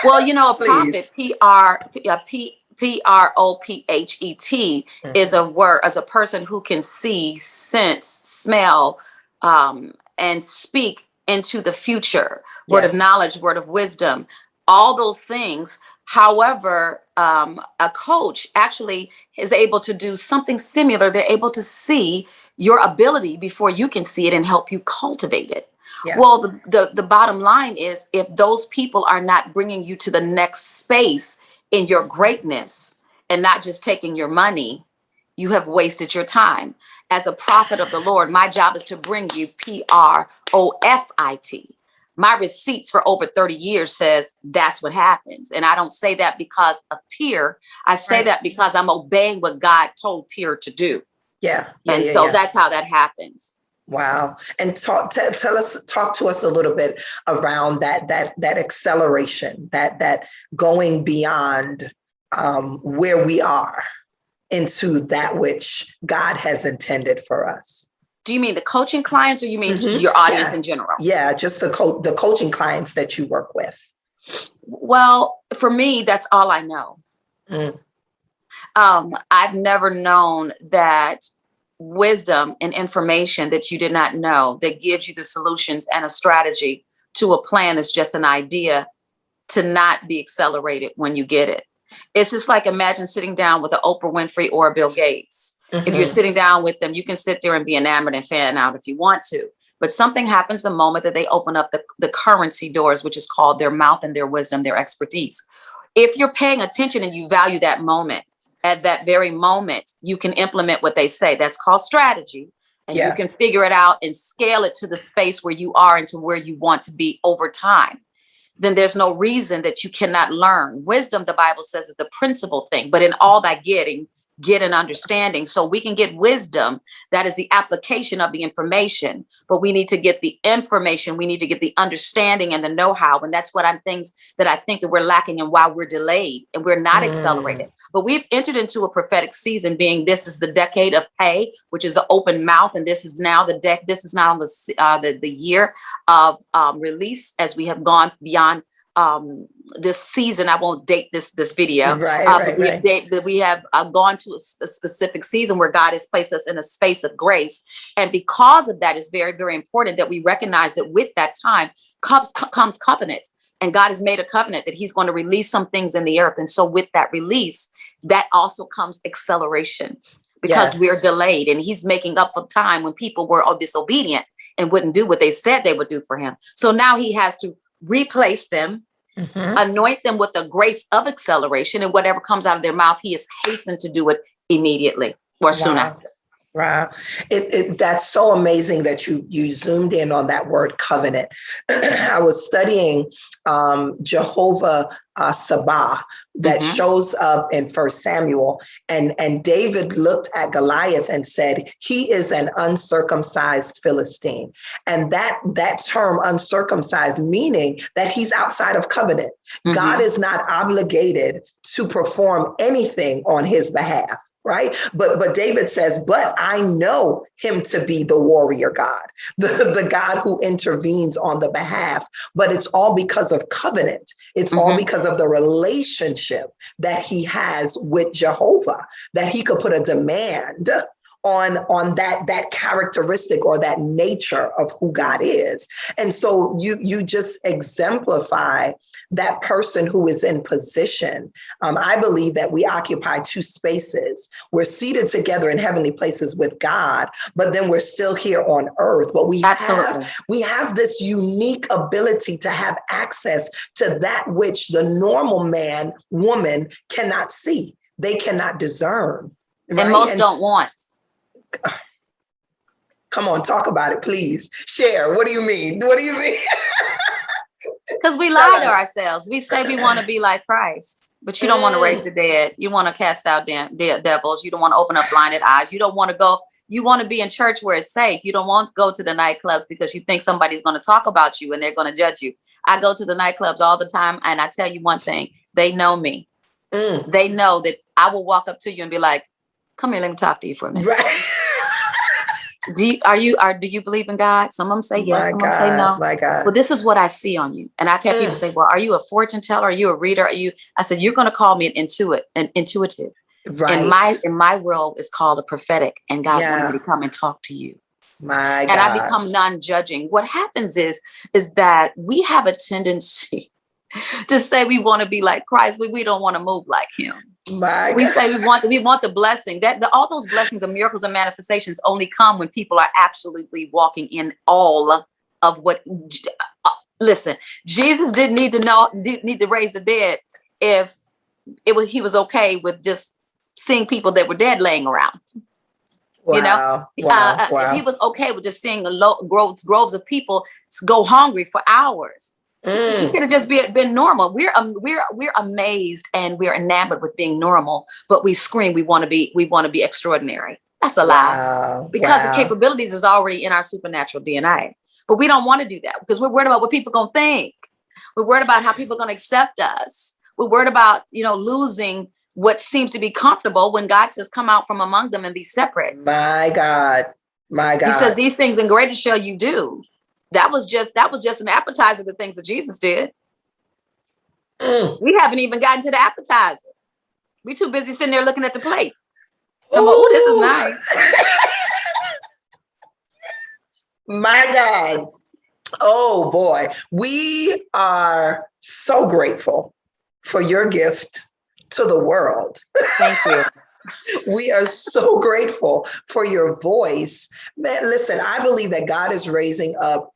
Speaker 4: Well, a prophet, Prophet, is a word, as a person who can see, sense, smell, and speak into the future. Word of knowledge, word of wisdom, all those things However, a coach actually is able to do something similar. They're able to see your ability before you can see it and help you cultivate it.
Speaker 1: Yes.
Speaker 4: Well, the bottom line is, if those people are not bringing you to the next space in your greatness and not just taking your money, you have wasted your time. As a prophet of the Lord, my job is to bring you profit. My receipts for over 30 years says that's what happens. And I don't say that because of Tyear. I say that because I'm obeying what God told Tyear to do.
Speaker 1: Yeah.
Speaker 4: That's how that happens.
Speaker 1: Wow. And talk to us a little bit around that acceleration, that going beyond where we are into that which God has intended for us.
Speaker 4: Do you mean the coaching clients, or you mean your audience in general?
Speaker 1: Yeah, just the coaching clients that you work with.
Speaker 4: Well, for me, that's all I know. I've never known that wisdom and information that you did not know that gives you the solutions and a strategy to a plan that's just an idea to not be accelerated when you get it. It's just like, imagine sitting down with an Oprah Winfrey or a Bill Gates. If you're sitting down with them, you can sit there and be enamored and fan out if you want to. But something happens the moment that they open up the currency doors, which is called their mouth and their wisdom, their expertise. If you're paying attention and you value that moment, at that very moment, you can implement what they say. That's called strategy. And you can figure it out and scale it to the space where you are and to where you want to be over time. Then there's no reason that you cannot learn. Wisdom, the Bible says, is the principal thing. But in all that getting, get an understanding. So we can get wisdom. That is the application of the information. But we need to get the information. We need to get the understanding and the know-how. And that's what things that I think that we're lacking and why we're delayed and we're not accelerated. But we've entered into a prophetic season, being this is the decade of pay, which is an open mouth. And this is now this is now the year of release, as we have gone beyond this season. I won't date this video. But we have gone to a specific season where God has placed us in a space of grace. And because of that, it's very, very important that we recognize that with that time comes covenant. And God has made a covenant that he's going to release some things in the earth. And so with that release, that also comes acceleration, because we're delayed, and he's making up for time when people were disobedient and wouldn't do what they said they would do for him. So now he has to replace them, anoint them with the grace of acceleration, and whatever comes out of their mouth, he is hastened to do it immediately or soon after.
Speaker 1: Wow. That's so amazing that you zoomed in on that word covenant. I was studying Jehovah Sabbath that shows up in 1 Samuel. And David looked at Goliath and said, he is an uncircumcised Philistine. And that term uncircumcised, meaning that he's outside of covenant. God is not obligated to perform anything on his behalf. Right. But David says, but I know him to be the warrior God, the God who intervenes on the behalf. But it's all because of covenant. It's all because of the relationship that he has with Jehovah, that he could put a demand on that characteristic or that nature of who God is. And so you just exemplify that person who is in position. I believe that we occupy two spaces. We're seated together in heavenly places with God, but then we're still here on earth. But we have this unique ability to have access to that which the normal man, woman cannot see. They cannot discern. Right?
Speaker 4: And most don't want.
Speaker 1: Come on, talk about it, please. Share. What do you mean? What do you mean?
Speaker 4: Because we lie to ourselves. We say we want to be like Christ, but you don't want to raise the dead. You want to cast out devils. You don't want to open up blinded eyes. You don't want to go. You want to be in church where it's safe. You don't want to go to the nightclubs because you think somebody's going to talk about you and they're going to judge you. I go to the nightclubs all the time, and I tell you one thing. They know me. They know that I will walk up to you and be like, come here, let me talk to you for a minute.
Speaker 1: Right.
Speaker 4: Do you believe in God? Some of them say yes, some of them say no.
Speaker 1: My God.
Speaker 4: Well, this is what I see on you. And I've had people say, well, are you a fortune teller? Are you a reader? I said, you're going to call me an intuitive. Right. In my world, it's called a prophetic. And God wanted me to come and talk to you.
Speaker 1: My God.
Speaker 4: And I become non-judging. What happens is that we have a tendency to say we want to be like Christ, but we don't want to move like him. We say we want the blessing all those blessings and miracles and manifestations only come when people are absolutely walking in all of what. Listen, Jesus didn't need to raise the dead if he was okay with just seeing people that were dead laying around.
Speaker 1: Wow.
Speaker 4: If he was okay with just seeing groves of people go hungry for hours. He could have just been normal. We're amazed and we're enamored with being normal, but we scream we want to be extraordinary. That's a lie. Because the capabilities is already in our supernatural DNA. But we don't want to do that because we're worried about what people are going to think. We're worried about how people are going to accept us. We're worried about, losing what seems to be comfortable when God says, come out from among them and be separate.
Speaker 1: My God. He
Speaker 4: says these things and greater shall you do. That was just an appetizer of the things that Jesus did. We haven't even gotten to the appetizer. We're too busy sitting there looking at the plate. Oh, this is nice.
Speaker 1: My God. Oh boy. We are so grateful for your gift to the world.
Speaker 4: Thank you.
Speaker 1: We are so grateful for your voice. Man, listen, I believe that God is raising up,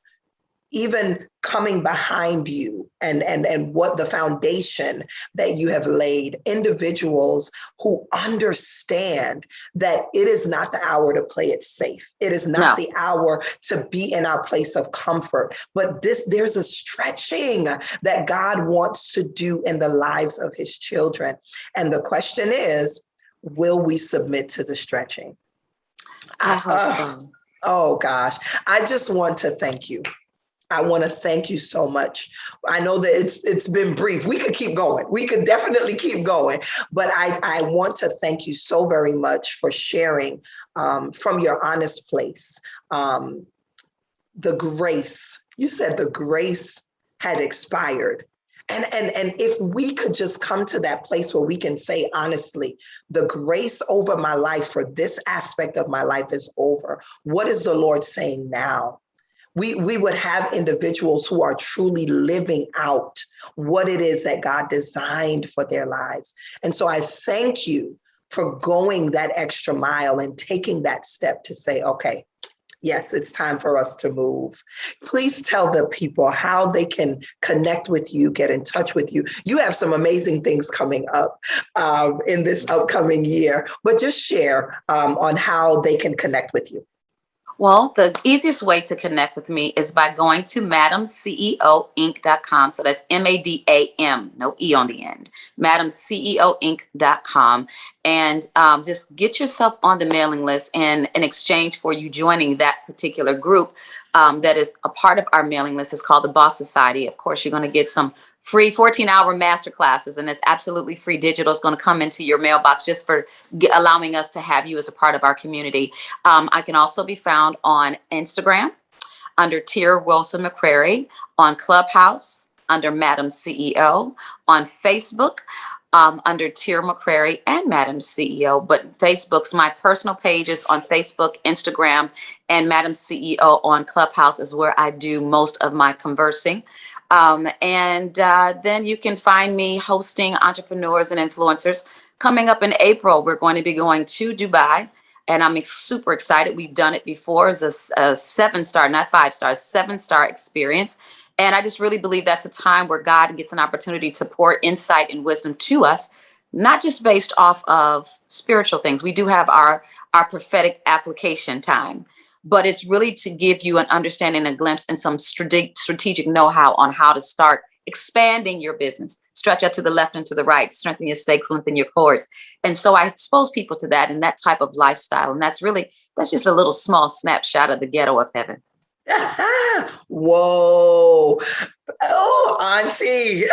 Speaker 1: even coming behind you and what the foundation that you have laid, individuals who understand that it is not the hour to play it safe. It is not the hour to be in our place of comfort, but there's a stretching that God wants to do in the lives of his children. And the question is, will we submit to the stretching?
Speaker 4: I hope so.
Speaker 1: Oh gosh, I just want to thank you. I want to thank you so much. I know that it's been brief. We could keep going. We could definitely keep going. But I want to thank you so very much for sharing from your honest place. The grace, you said the grace had expired. And if we could just come to that place where we can say, honestly, the grace over my life for this aspect of my life is over. What is the Lord saying now? We would have individuals who are truly living out what it is that God designed for their lives. And so I thank you for going that extra mile and taking that step to say, okay, yes, it's time for us to move. Please tell the people how they can connect with you, get in touch with you. You have some amazing things coming up in this upcoming year, but just share on how they can connect with you.
Speaker 4: Well, the easiest way to connect with me is by going to madamceoinc.com. So that's MADAM, no E on the end, madamceoinc.com. And just get yourself on the mailing list. And in exchange for you joining that particular group that is a part of our mailing list, is called the Boss Society. Of course, you're going to get some free 14-hour master classes, and it's absolutely free. Digital is going to come into your mailbox just for allowing us to have you as a part of our community. I can also be found on Instagram under Tyear McCrary, on Clubhouse under Madam CEO, on Facebook under Tyear McCrary and Madam CEO. But Facebook's my personal pages on Facebook, Instagram, and Madam CEO on Clubhouse is where I do most of my conversing. And then you can find me hosting entrepreneurs and influencers. Coming up in April, we're going to be going to Dubai, and I'm super excited. We've done it before. It's a 7-star, not 5-star, 7-star experience. And I just really believe that's a time where God gets an opportunity to pour insight and wisdom to us, not just based off of spiritual things. We do have our prophetic application time, but it's really to give you an understanding, a glimpse, and some strategic know-how on how to start expanding your business, stretch out to the left and to the right, strengthen your stakes, lengthen your cords. And so I expose people to that and that type of lifestyle. And that's just a little small snapshot of the ghetto of heaven.
Speaker 1: Whoa. Oh, Auntie.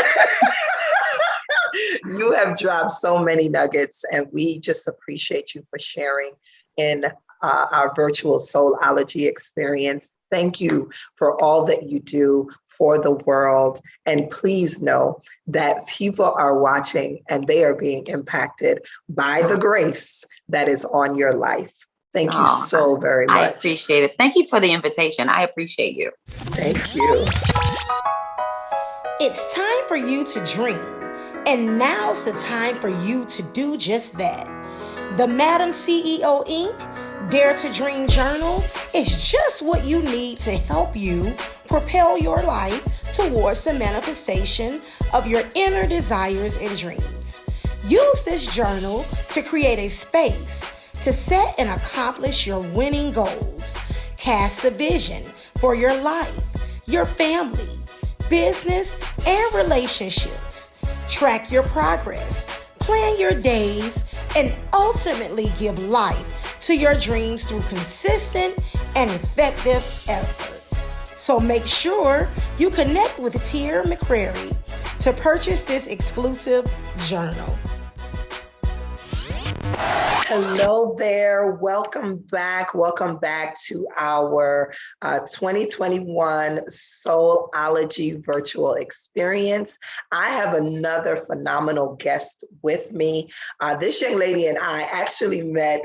Speaker 1: You have dropped so many nuggets, and we just appreciate you for sharing in our virtual Soulology experience. Thank you for all that you do for the world. And please know that people are watching and they are being impacted by the grace that is on your life. Thank you so very much.
Speaker 4: I appreciate it. Thank you for the invitation. I appreciate you.
Speaker 1: Thank you.
Speaker 3: It's time for you to dream, and now's the time for you to do just that. The Madam CEO Inc. Dare to Dream Journal is just what you need to help you propel your life towards the manifestation of your inner desires and dreams. Use this journal to create a space to set and accomplish your winning goals. Cast a vision for your life, your family, business, and relationships. Track your progress, plan your days, and ultimately give life to your dreams through consistent and effective efforts. So make sure you connect with Tyear McCrary to purchase this exclusive journal.
Speaker 1: Hello there. Welcome back. Welcome back to our 2021 Soulology virtual experience. I have another phenomenal guest with me. This young lady and I actually met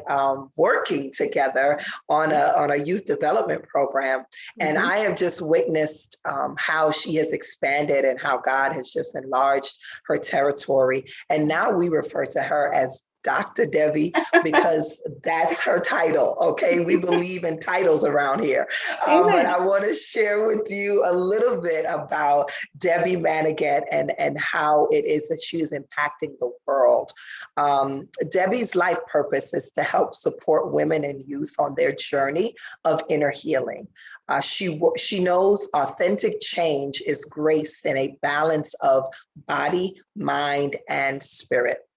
Speaker 1: working together on a youth development program. And I have just witnessed how she has expanded and how God has just enlarged her territory. And now we refer to her as Dr. Debbie, because that's her title. Okay. We believe in titles around here. But I want to share with you a little bit about Debbie Manigat and how it is that she is impacting the world. Debbie's life purpose is to help support women and youth on their journey of inner healing. She knows authentic change is graced in a balance of body, mind, and spirit.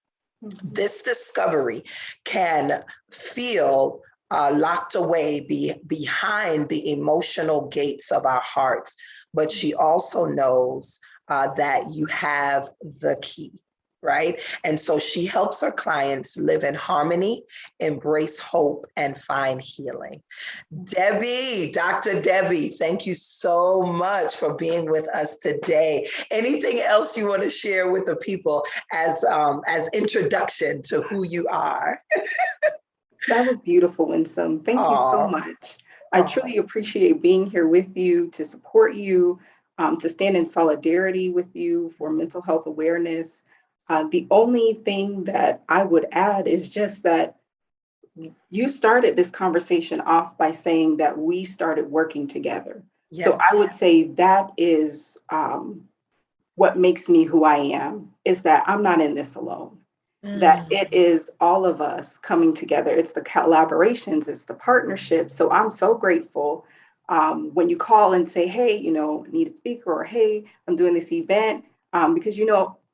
Speaker 1: This discovery can feel locked away behind the emotional gates of our hearts, but she also knows that you have the key, right? And so she helps her clients live in harmony, embrace hope, and find healing. Debbie, Dr. Debbie, thank you so much for being with us today. Anything else you want to share with the people as introduction to who you are?
Speaker 5: That was beautiful, Winsome. Thank you so much. I truly appreciate being here with you, to support you, to stand in solidarity with you for mental health awareness. The only thing that I would add is just that you started this conversation off by saying that we started working together. Yes. So I would say that is what makes me who I am, is that I'm not in this alone. That it is all of us coming together. It's the collaborations, it's the partnerships. So I'm so grateful when you call and say, hey, need a speaker, or hey, I'm doing this event, because,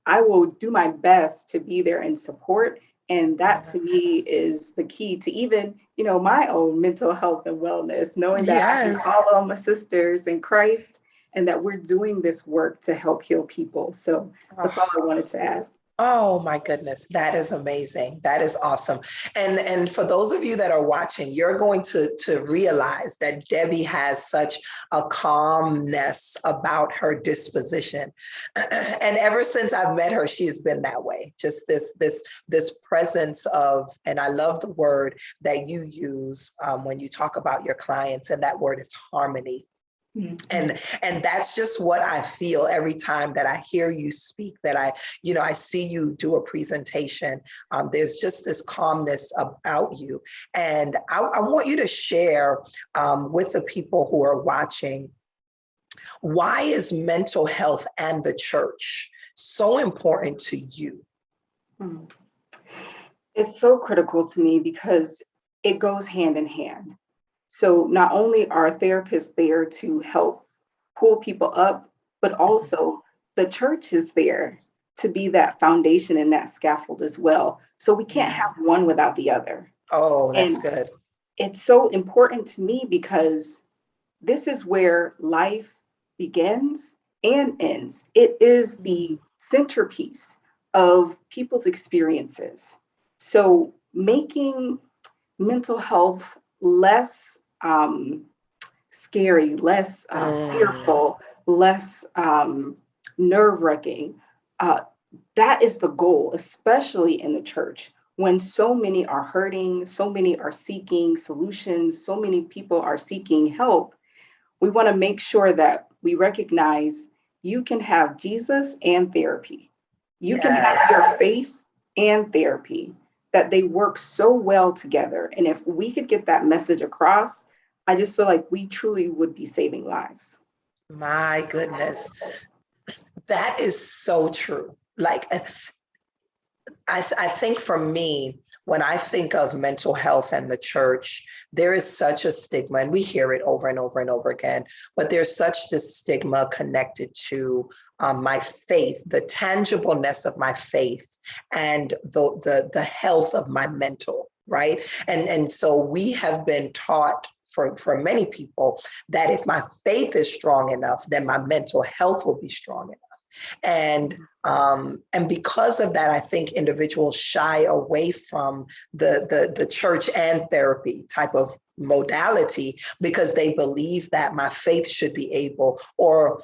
Speaker 5: I will do my best to be there and support. And that to me is the key to even, my own mental health and wellness, knowing that I can call on my sisters in Christ and that we're doing this work to help heal people. So that's all I wanted to add.
Speaker 1: Oh my goodness, that is amazing. That is awesome. And for those of you that are watching, you're going to realize that Debbie has such a calmness about her disposition. And ever since I've met her, she's been that way. Just this presence of, and I love the word that you use when you talk about your clients, and that word is harmony. Mm-hmm. And that's just what I feel every time that I hear you speak, that I see you do a presentation. There's just this calmness about you. And I want you to share with the people who are watching, why is mental health and the church so important to you?
Speaker 5: It's so critical to me because it goes hand in hand. So not only are therapists there to help pull people up, but also the church is there to be that foundation and that scaffold as well. So we can't have one without the other.
Speaker 1: Oh, that's good.
Speaker 5: It's so important to me because this is where life begins and ends. It is the centerpiece of people's experiences. So making mental health less scary, less fearful, less nerve-wracking. That is the goal, especially in the church, when so many are hurting, so many are seeking solutions, so many people are seeking help. We want to make sure that we recognize you can have Jesus and therapy. You can have your faith and therapy, that they work so well together. And if we could get that message across, I just feel like we truly would be saving lives.
Speaker 1: My goodness. That is so true. Like, I think for me, when I think of mental health and the church, there is such a stigma, and we hear it over and over and over again, but there's such this stigma connected to my faith, the tangibleness of my faith, and the health of my mental, right? And so we have been taught for many people that if my faith is strong enough, then my mental health will be strong enough. And because of that, I think individuals shy away from the church and therapy type of modality, because they believe that my faith should be able, or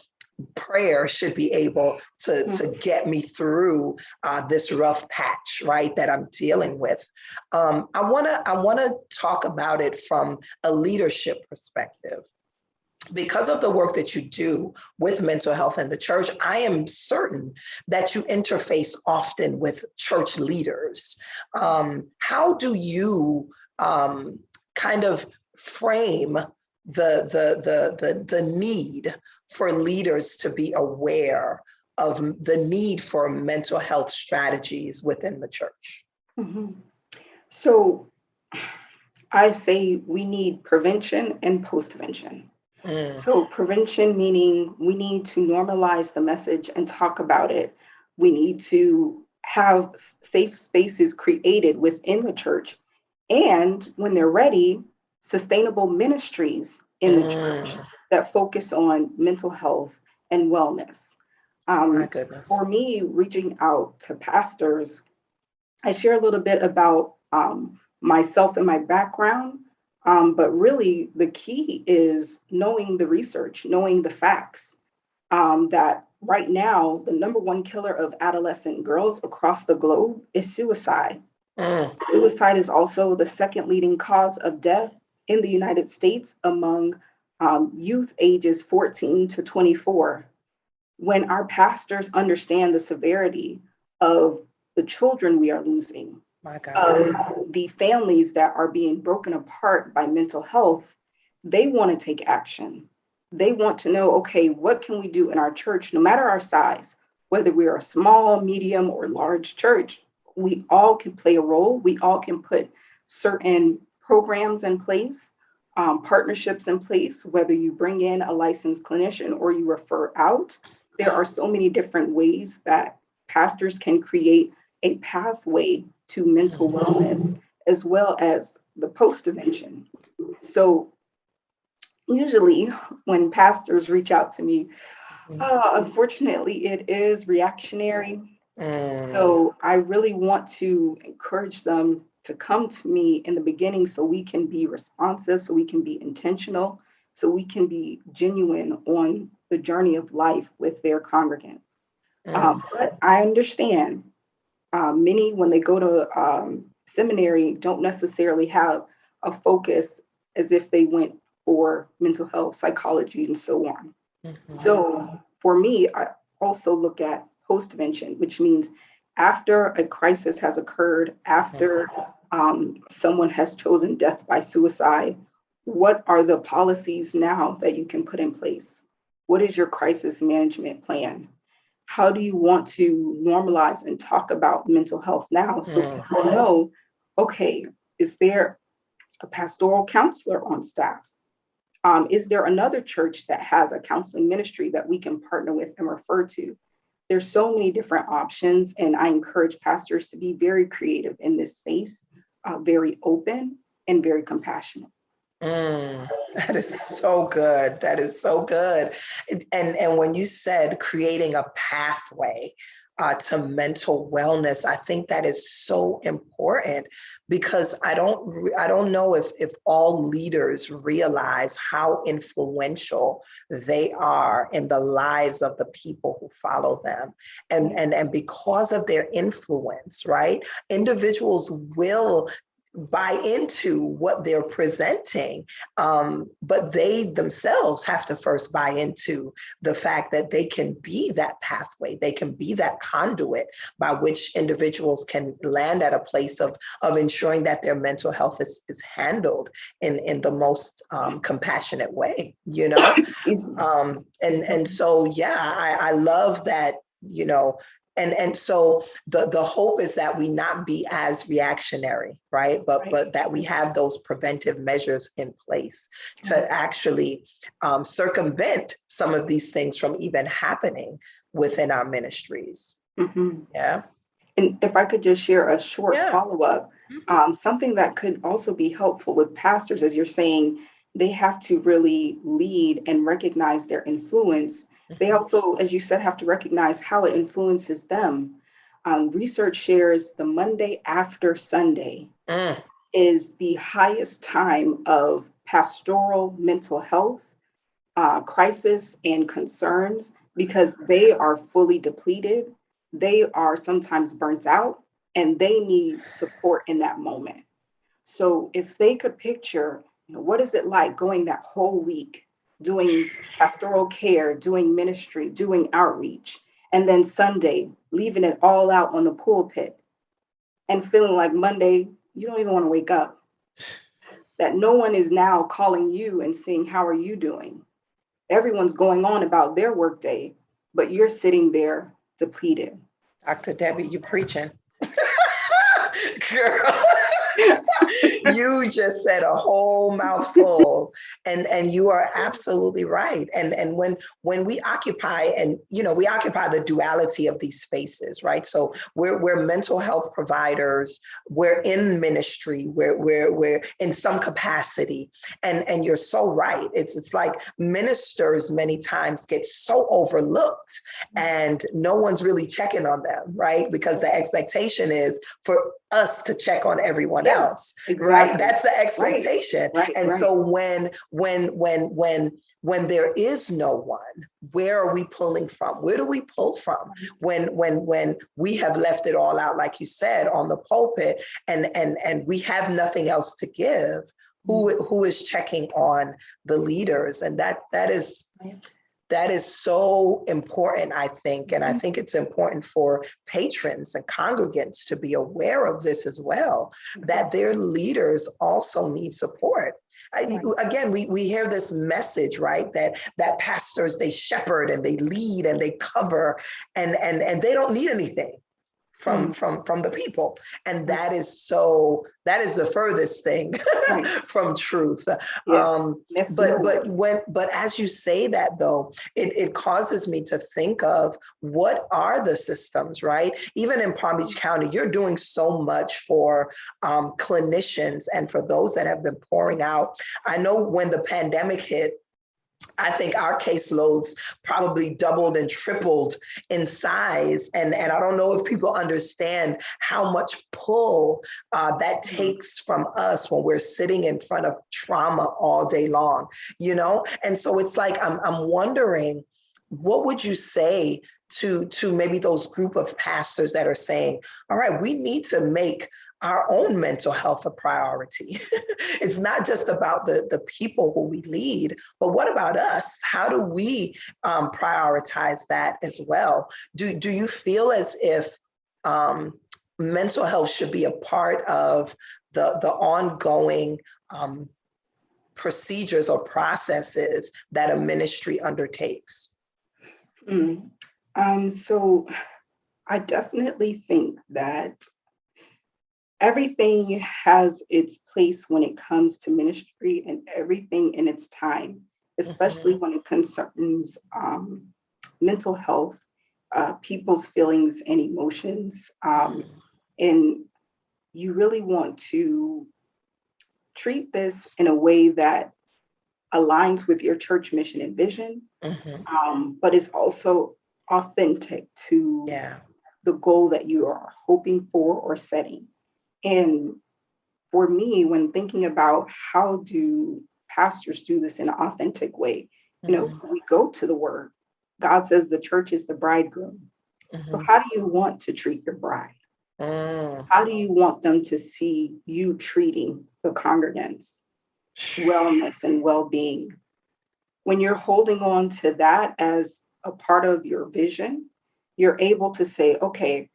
Speaker 1: prayer should be able to get me through this rough patch, right, that I'm dealing with. I wanna talk about it from a leadership perspective. Because of the work that you do with mental health in the church, I am certain that you interface often with church leaders. How do you kind of frame the need for leaders to be aware of the need for mental health strategies within the church?
Speaker 5: Mm-hmm. So I say we need prevention and postvention. So prevention meaning we need to normalize the message and talk about it. We need to have safe spaces created within the church. And when they're ready, sustainable ministries in the church that focus on mental health and wellness.
Speaker 1: My goodness.
Speaker 5: For me, reaching out to pastors, I share a little bit about myself and my background. But really, the key is knowing the research, knowing the facts, that right now, the number one killer of adolescent girls across the globe is suicide. Suicide is also the second leading cause of death in the United States among youth ages 14 to 24. When our pastors understand the severity of the children we are losing, of the families that are being broken apart by mental health, they want to take action. They want to know, okay, what can we do in our church, no matter our size, whether we are a small, medium, or large church, we all can play a role. We all can put certain programs in place, partnerships in place, whether you bring in a licensed clinician or you refer out. There are so many different ways that pastors can create a pathway to mental wellness, as well as the postvention. So usually when pastors reach out to me, unfortunately, it is reactionary. So I really want to encourage them to come to me in the beginning so we can be responsive, so we can be intentional, so we can be genuine on the journey of life with their congregants. But I understand many, when they go to seminary, don't necessarily have a focus as if they went for mental health, psychology, and so on. So for me, I also look at postvention, which means after a crisis has occurred, after someone has chosen death by suicide, what are the policies now that you can put in place? What is your crisis management plan? How do you want to normalize and talk about mental health now so people know, okay, is there a pastoral counselor on staff? Is there another church that has a counseling ministry that we can partner with and refer to? There's so many different options, and I encourage pastors to be very creative in this space, very open and very compassionate.
Speaker 1: That is so good. That is so good. And when you said creating a pathway to mental wellness, I think that is so important, because I don't know if all leaders realize how influential they are in the lives of the people who follow them. And because of their influence, right? Individuals will buy into what they're presenting, but they themselves have to first buy into the fact that they can be that pathway, they can be that conduit by which individuals can land at a place of ensuring that their mental health is handled in the most compassionate way, you know? And so, yeah, I love that, you know. And so the hope is that we not be as reactionary, right? But that we have those preventive measures in place to actually circumvent some of these things from even happening within our ministries.
Speaker 5: Mm-hmm.
Speaker 1: Yeah.
Speaker 5: And if I could just share a short follow-up, something that could also be helpful with pastors, as you're saying, they have to really lead and recognize their influence. They also, as you said, have to recognize how it influences them. Research shares the Monday after Sunday is the highest time of pastoral mental health crisis and concerns, because they are fully depleted. They are sometimes burnt out, and they need support in that moment. So if they could picture, what is it like going that whole week doing pastoral care, doing ministry, doing outreach, and then Sunday, leaving it all out on the pulpit and feeling like Monday, you don't even want to wake up, that no one is now calling you and saying, how are you doing? Everyone's going on about their workday, but you're sitting there depleted.
Speaker 1: Dr. Debbie, you preaching. Girl. You just said a whole mouthful, and you are absolutely right. And when we occupy, and we occupy the duality of these spaces, right? So we're mental health providers, we're in ministry, we're in some capacity, and you're so right. It's like ministers many times get so overlooked, and no one's really checking on them, right? Because the expectation is for us to check on everyone else, exactly. Right? That's the expectation. And so when there is no one, where are we pulling from? Where do we pull from when we have left it all out, like you said, on the pulpit, and we have nothing else to give? Who is checking on the leaders? And that is so important, I think. And I think it's important for patrons and congregants to be aware of this as well, that their leaders also need support. Again, we hear this message, right? That pastors, they shepherd and they lead and they cover, and they don't need anything from the people. And that is the furthest thing from truth. But as you say that, though, it causes me to think of what are the systems, right? Even in Palm Beach County, you're doing so much for clinicians and for those that have been pouring out. I know when the pandemic hit, I think our caseloads probably doubled and tripled in size. And I don't know if people understand how much pull that takes from us when we're sitting in front of trauma all day long, And so it's like, I'm wondering, what would you say to maybe those group of pastors that are saying, all right, we need to make our own mental health a priority. It's not just about the people who we lead, but what about us? How do we prioritize that as well? Do you feel as if mental health should be a part of the ongoing procedures or processes that a ministry undertakes?
Speaker 5: So I definitely think that everything has its place when it comes to ministry, and everything in its time, especially when it concerns mental health, people's feelings and emotions. And you really want to treat this in a way that aligns with your church mission and vision, but is also authentic to the goal that you are hoping for or setting. And for me, when thinking about how do pastors do this in an authentic way, we go to the word. God says the church is the bridegroom. So how do you want to treat your bride? How do you want them to see you treating the congregants' wellness and well-being? When you're holding on to that as a part of your vision, you're able to say, okay,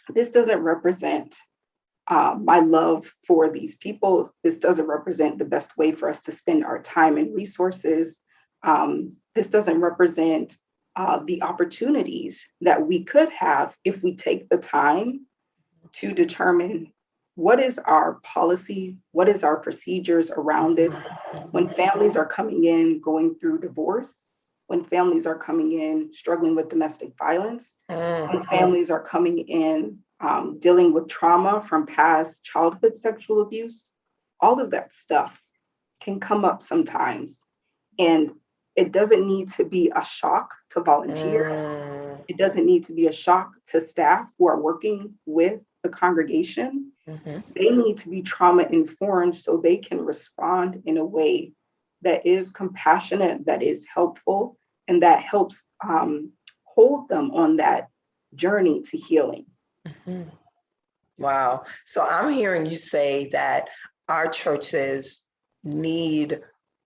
Speaker 5: this doesn't represent my love for these people. This doesn't represent the best way for us to spend our time and resources. This doesn't represent the opportunities that we could have if we take the time to determine what is our policy, what is our procedures around this. When families are coming in going through divorce, when families are coming in struggling with domestic violence, when families are coming in dealing with trauma from past childhood sexual abuse, all of that stuff can come up sometimes. And it doesn't need to be a shock to volunteers. It doesn't need to be a shock to staff who are working with the congregation. They need to be trauma informed so they can respond in a way that is compassionate, that is helpful, and that helps hold them on that journey to healing.
Speaker 1: Wow. So I'm hearing you say that our churches need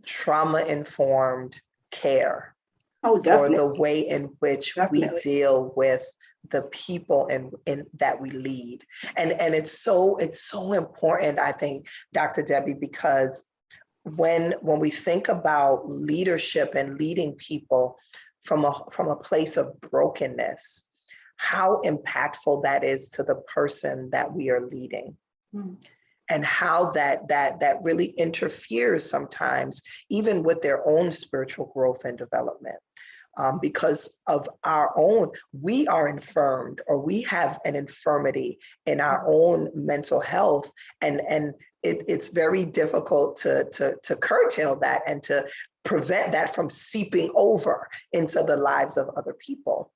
Speaker 1: trauma-informed care for the way in which we deal with the people and that we lead. And it's so important, I think, Dr. Debbie, because when we think about leadership and leading people from a place of brokenness, how impactful that is to the person that we are leading. And how that really interferes sometimes even with their own spiritual growth and development. Because of our own, we are infirmed, or we have an infirmity in our own mental health, and it's very difficult to curtail that and to prevent that from seeping over into the lives of other people.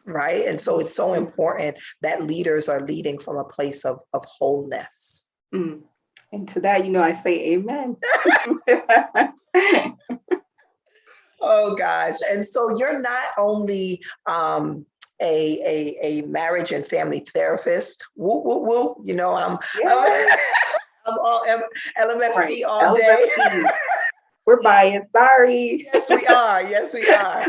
Speaker 1: Right. And so it's so important that leaders are leading from a place of wholeness.
Speaker 5: And to that, I say amen.
Speaker 1: Oh, gosh. And so you're not only a marriage and family therapist. Woo, woo, woo. I'm all LMFT all day.
Speaker 5: We're biased. Sorry.
Speaker 1: Yes, we are. Yes, we are.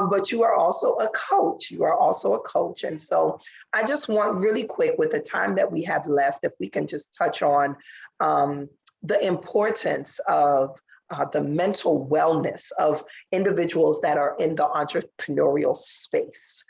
Speaker 1: But you are also a coach. You are also a coach. And so I just want really quick, with the time that we have left, if we can just touch on the importance of the mental wellness of individuals that are in the entrepreneurial space.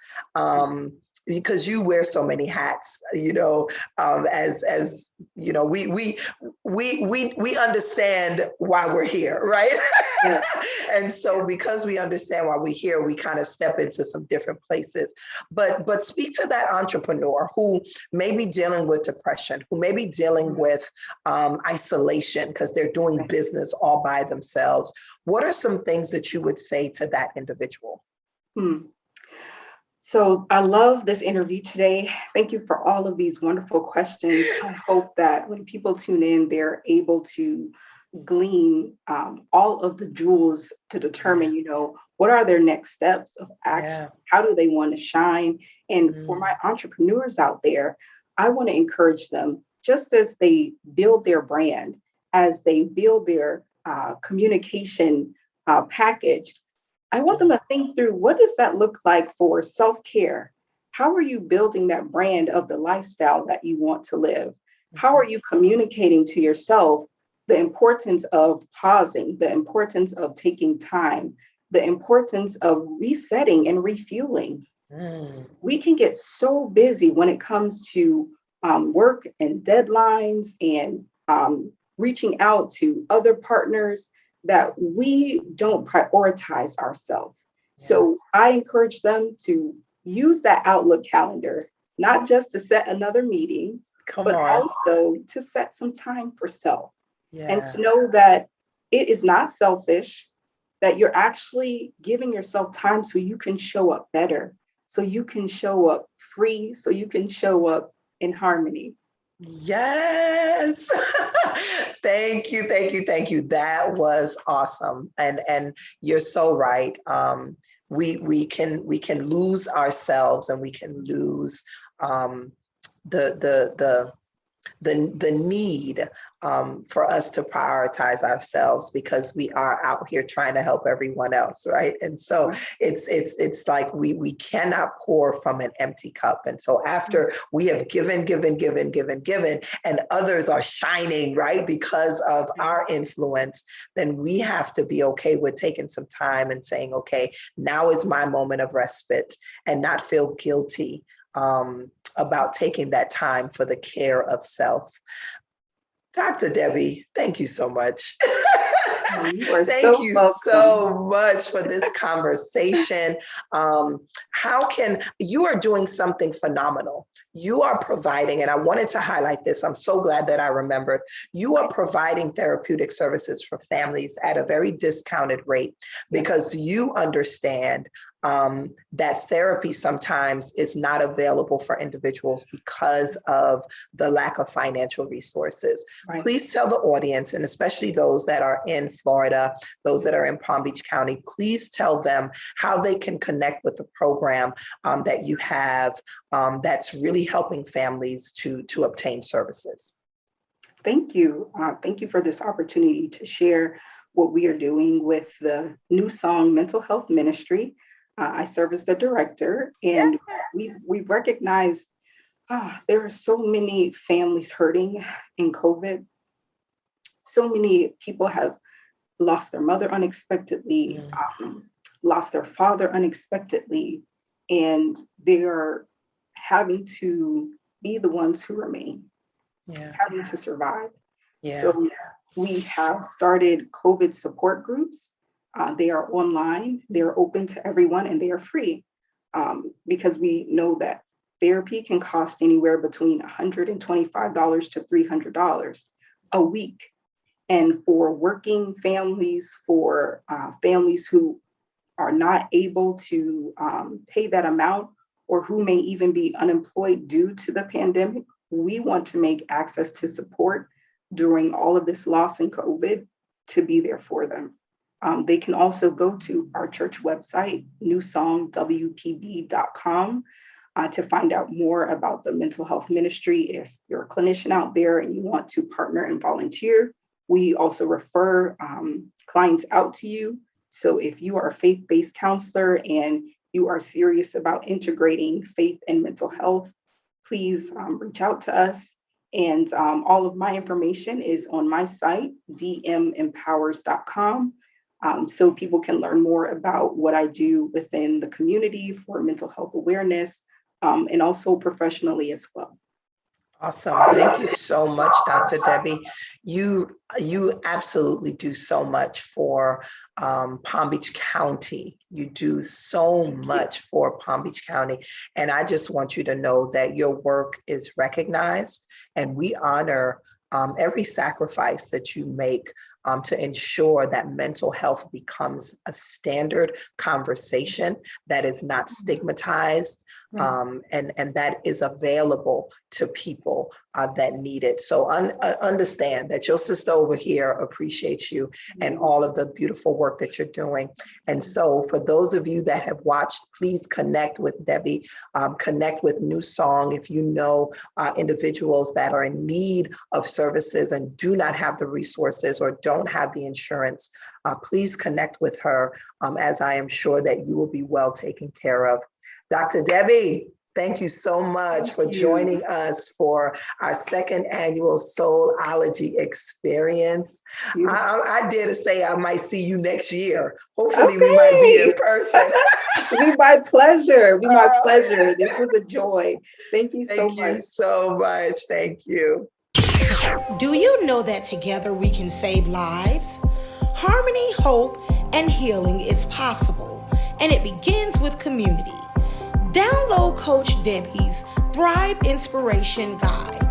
Speaker 1: Because you wear so many hats, as you know, we understand why we're here, right? Yes. And so because we understand why we're here, we kind of step into some different places. But speak to that entrepreneur who may be dealing with depression, who may be dealing with isolation because they're doing business all by themselves. What are some things that you would say to that individual?
Speaker 5: So I love this interview today. Thank you for all of these wonderful questions. I hope that when people tune in, they're able to glean all of the jewels to determine, what are their next steps of action? Yeah. How do they want to shine? And for my entrepreneurs out there, I want to encourage them, just as they build their brand, as they build their communication package, I want them to think through, what does that look like for self-care? How are you building that brand of the lifestyle that you want to live? How are you communicating to yourself the importance of pausing, the importance of taking time, the importance of resetting and refueling? We can get so busy when it comes to work and deadlines and reaching out to other partners that we don't prioritize ourselves. So I encourage them to use that Outlook calendar, not just to set another meeting, but also to set some time for self. And to know that it is not selfish, that you're actually giving yourself time so you can show up better, so you can show up free, so you can show up in harmony.
Speaker 1: Yes. Thank you. That was awesome. And you're so right. we can lose ourselves, and we can lose the need for us to prioritize ourselves, because we are out here trying to help everyone else, right? And so it's like we cannot pour from an empty cup. And so after we have given, and others are shining, right, because of our influence, then we have to be okay with taking some time and saying, okay, now is my moment of respite, and not feel guilty about taking that time for the care of self. Dr. Debbie, thank you so much. Thank you so much for this conversation. You are doing something phenomenal. You are providing, and I wanted to highlight this, I'm so glad that I remembered, you are providing therapeutic services for families at a very discounted rate, because you understand that therapy sometimes is not available for individuals because of the lack of financial resources. Right. Please tell the audience, and especially those that are in Florida, those that are in Palm Beach County, please tell them how they can connect with the program that you have that's really helping families to obtain services.
Speaker 5: Thank you. Thank you for this opportunity to share what we are doing with the New Song Mental Health Ministry. I serve as the director, and we've recognized there are so many families hurting in COVID. So many people have lost their mother unexpectedly, lost their father unexpectedly, and they are having to be the ones who remain, having to survive. So we have started COVID support groups. They are online, they're open to everyone, and they are free, because we know that therapy can cost anywhere between $125 to $300 a week. And for working families, for families who are not able to pay that amount, or who may even be unemployed due to the pandemic, we want to make access to support during all of this loss in COVID to be there for them. They can also go to our church website, newsongwpb.com, to find out more about the mental health ministry. If you're a clinician out there and you want to partner and volunteer, we also refer clients out to you. So if you are a faith-based counselor and you are serious about integrating faith and mental health, please reach out to us. And all of my information is on my site, dmempowers.com. So people can learn more about what I do within the community for mental health awareness, and also professionally as well.
Speaker 1: Awesome. Thank you so much, Dr. Debbie. You absolutely do so much for Palm Beach County. You do so much for Palm Beach County. And I just want you to know that your work is recognized, and we honor every sacrifice that you make to ensure that mental health becomes a standard conversation that is not stigmatized, and that is available to people that need it. So understand that your sister over here appreciates you and all of the beautiful work that you're doing. And so for those of you that have watched, please connect with Debbie, connect with New Song. If you know individuals that are in need of services and do not have the resources or don't have the insurance, please connect with her, as I am sure that you will be well taken care of. Dr. Debbie, thank you so much for joining us for our second annual Soulology experience. I dare to say I might see you next year. Hopefully we might be in person.
Speaker 5: My pleasure. My pleasure. This was a joy. Thank you so much.
Speaker 1: Thank you so much. Thank you.
Speaker 3: Do you know that together we can save lives? Harmony, hope, and healing is possible, and it begins with community. Download Coach Debbie's Thrive Inspiration Guide,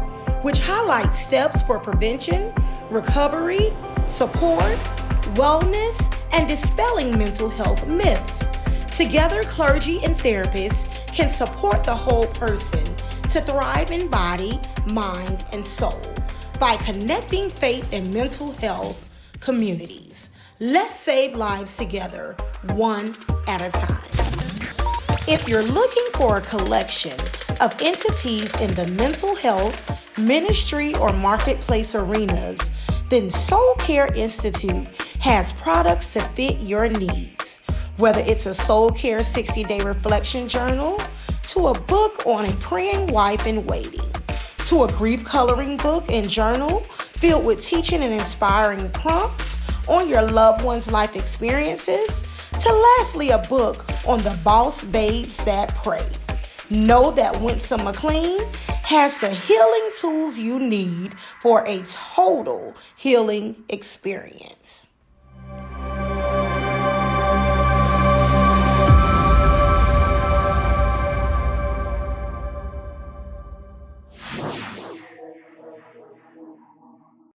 Speaker 3: which highlights steps for prevention, recovery, support, wellness, and dispelling mental health myths. Together, clergy and therapists can support the whole person to thrive in body, mind, and soul by connecting faith and mental health communities. Let's save lives together, one at a time. If you're looking for a collection of entities in the mental health, ministry, or marketplace arenas, then Soul Care Institute has products to fit your needs. Whether it's a Soul Care 60-day reflection journal, to a book on a praying wife in waiting, to a grief coloring book and journal filled with teaching and inspiring prompts on your loved one's life experiences, to lastly a book on the boss babes that pray. Know that Winsome McLean has the healing tools you need for a total healing experience.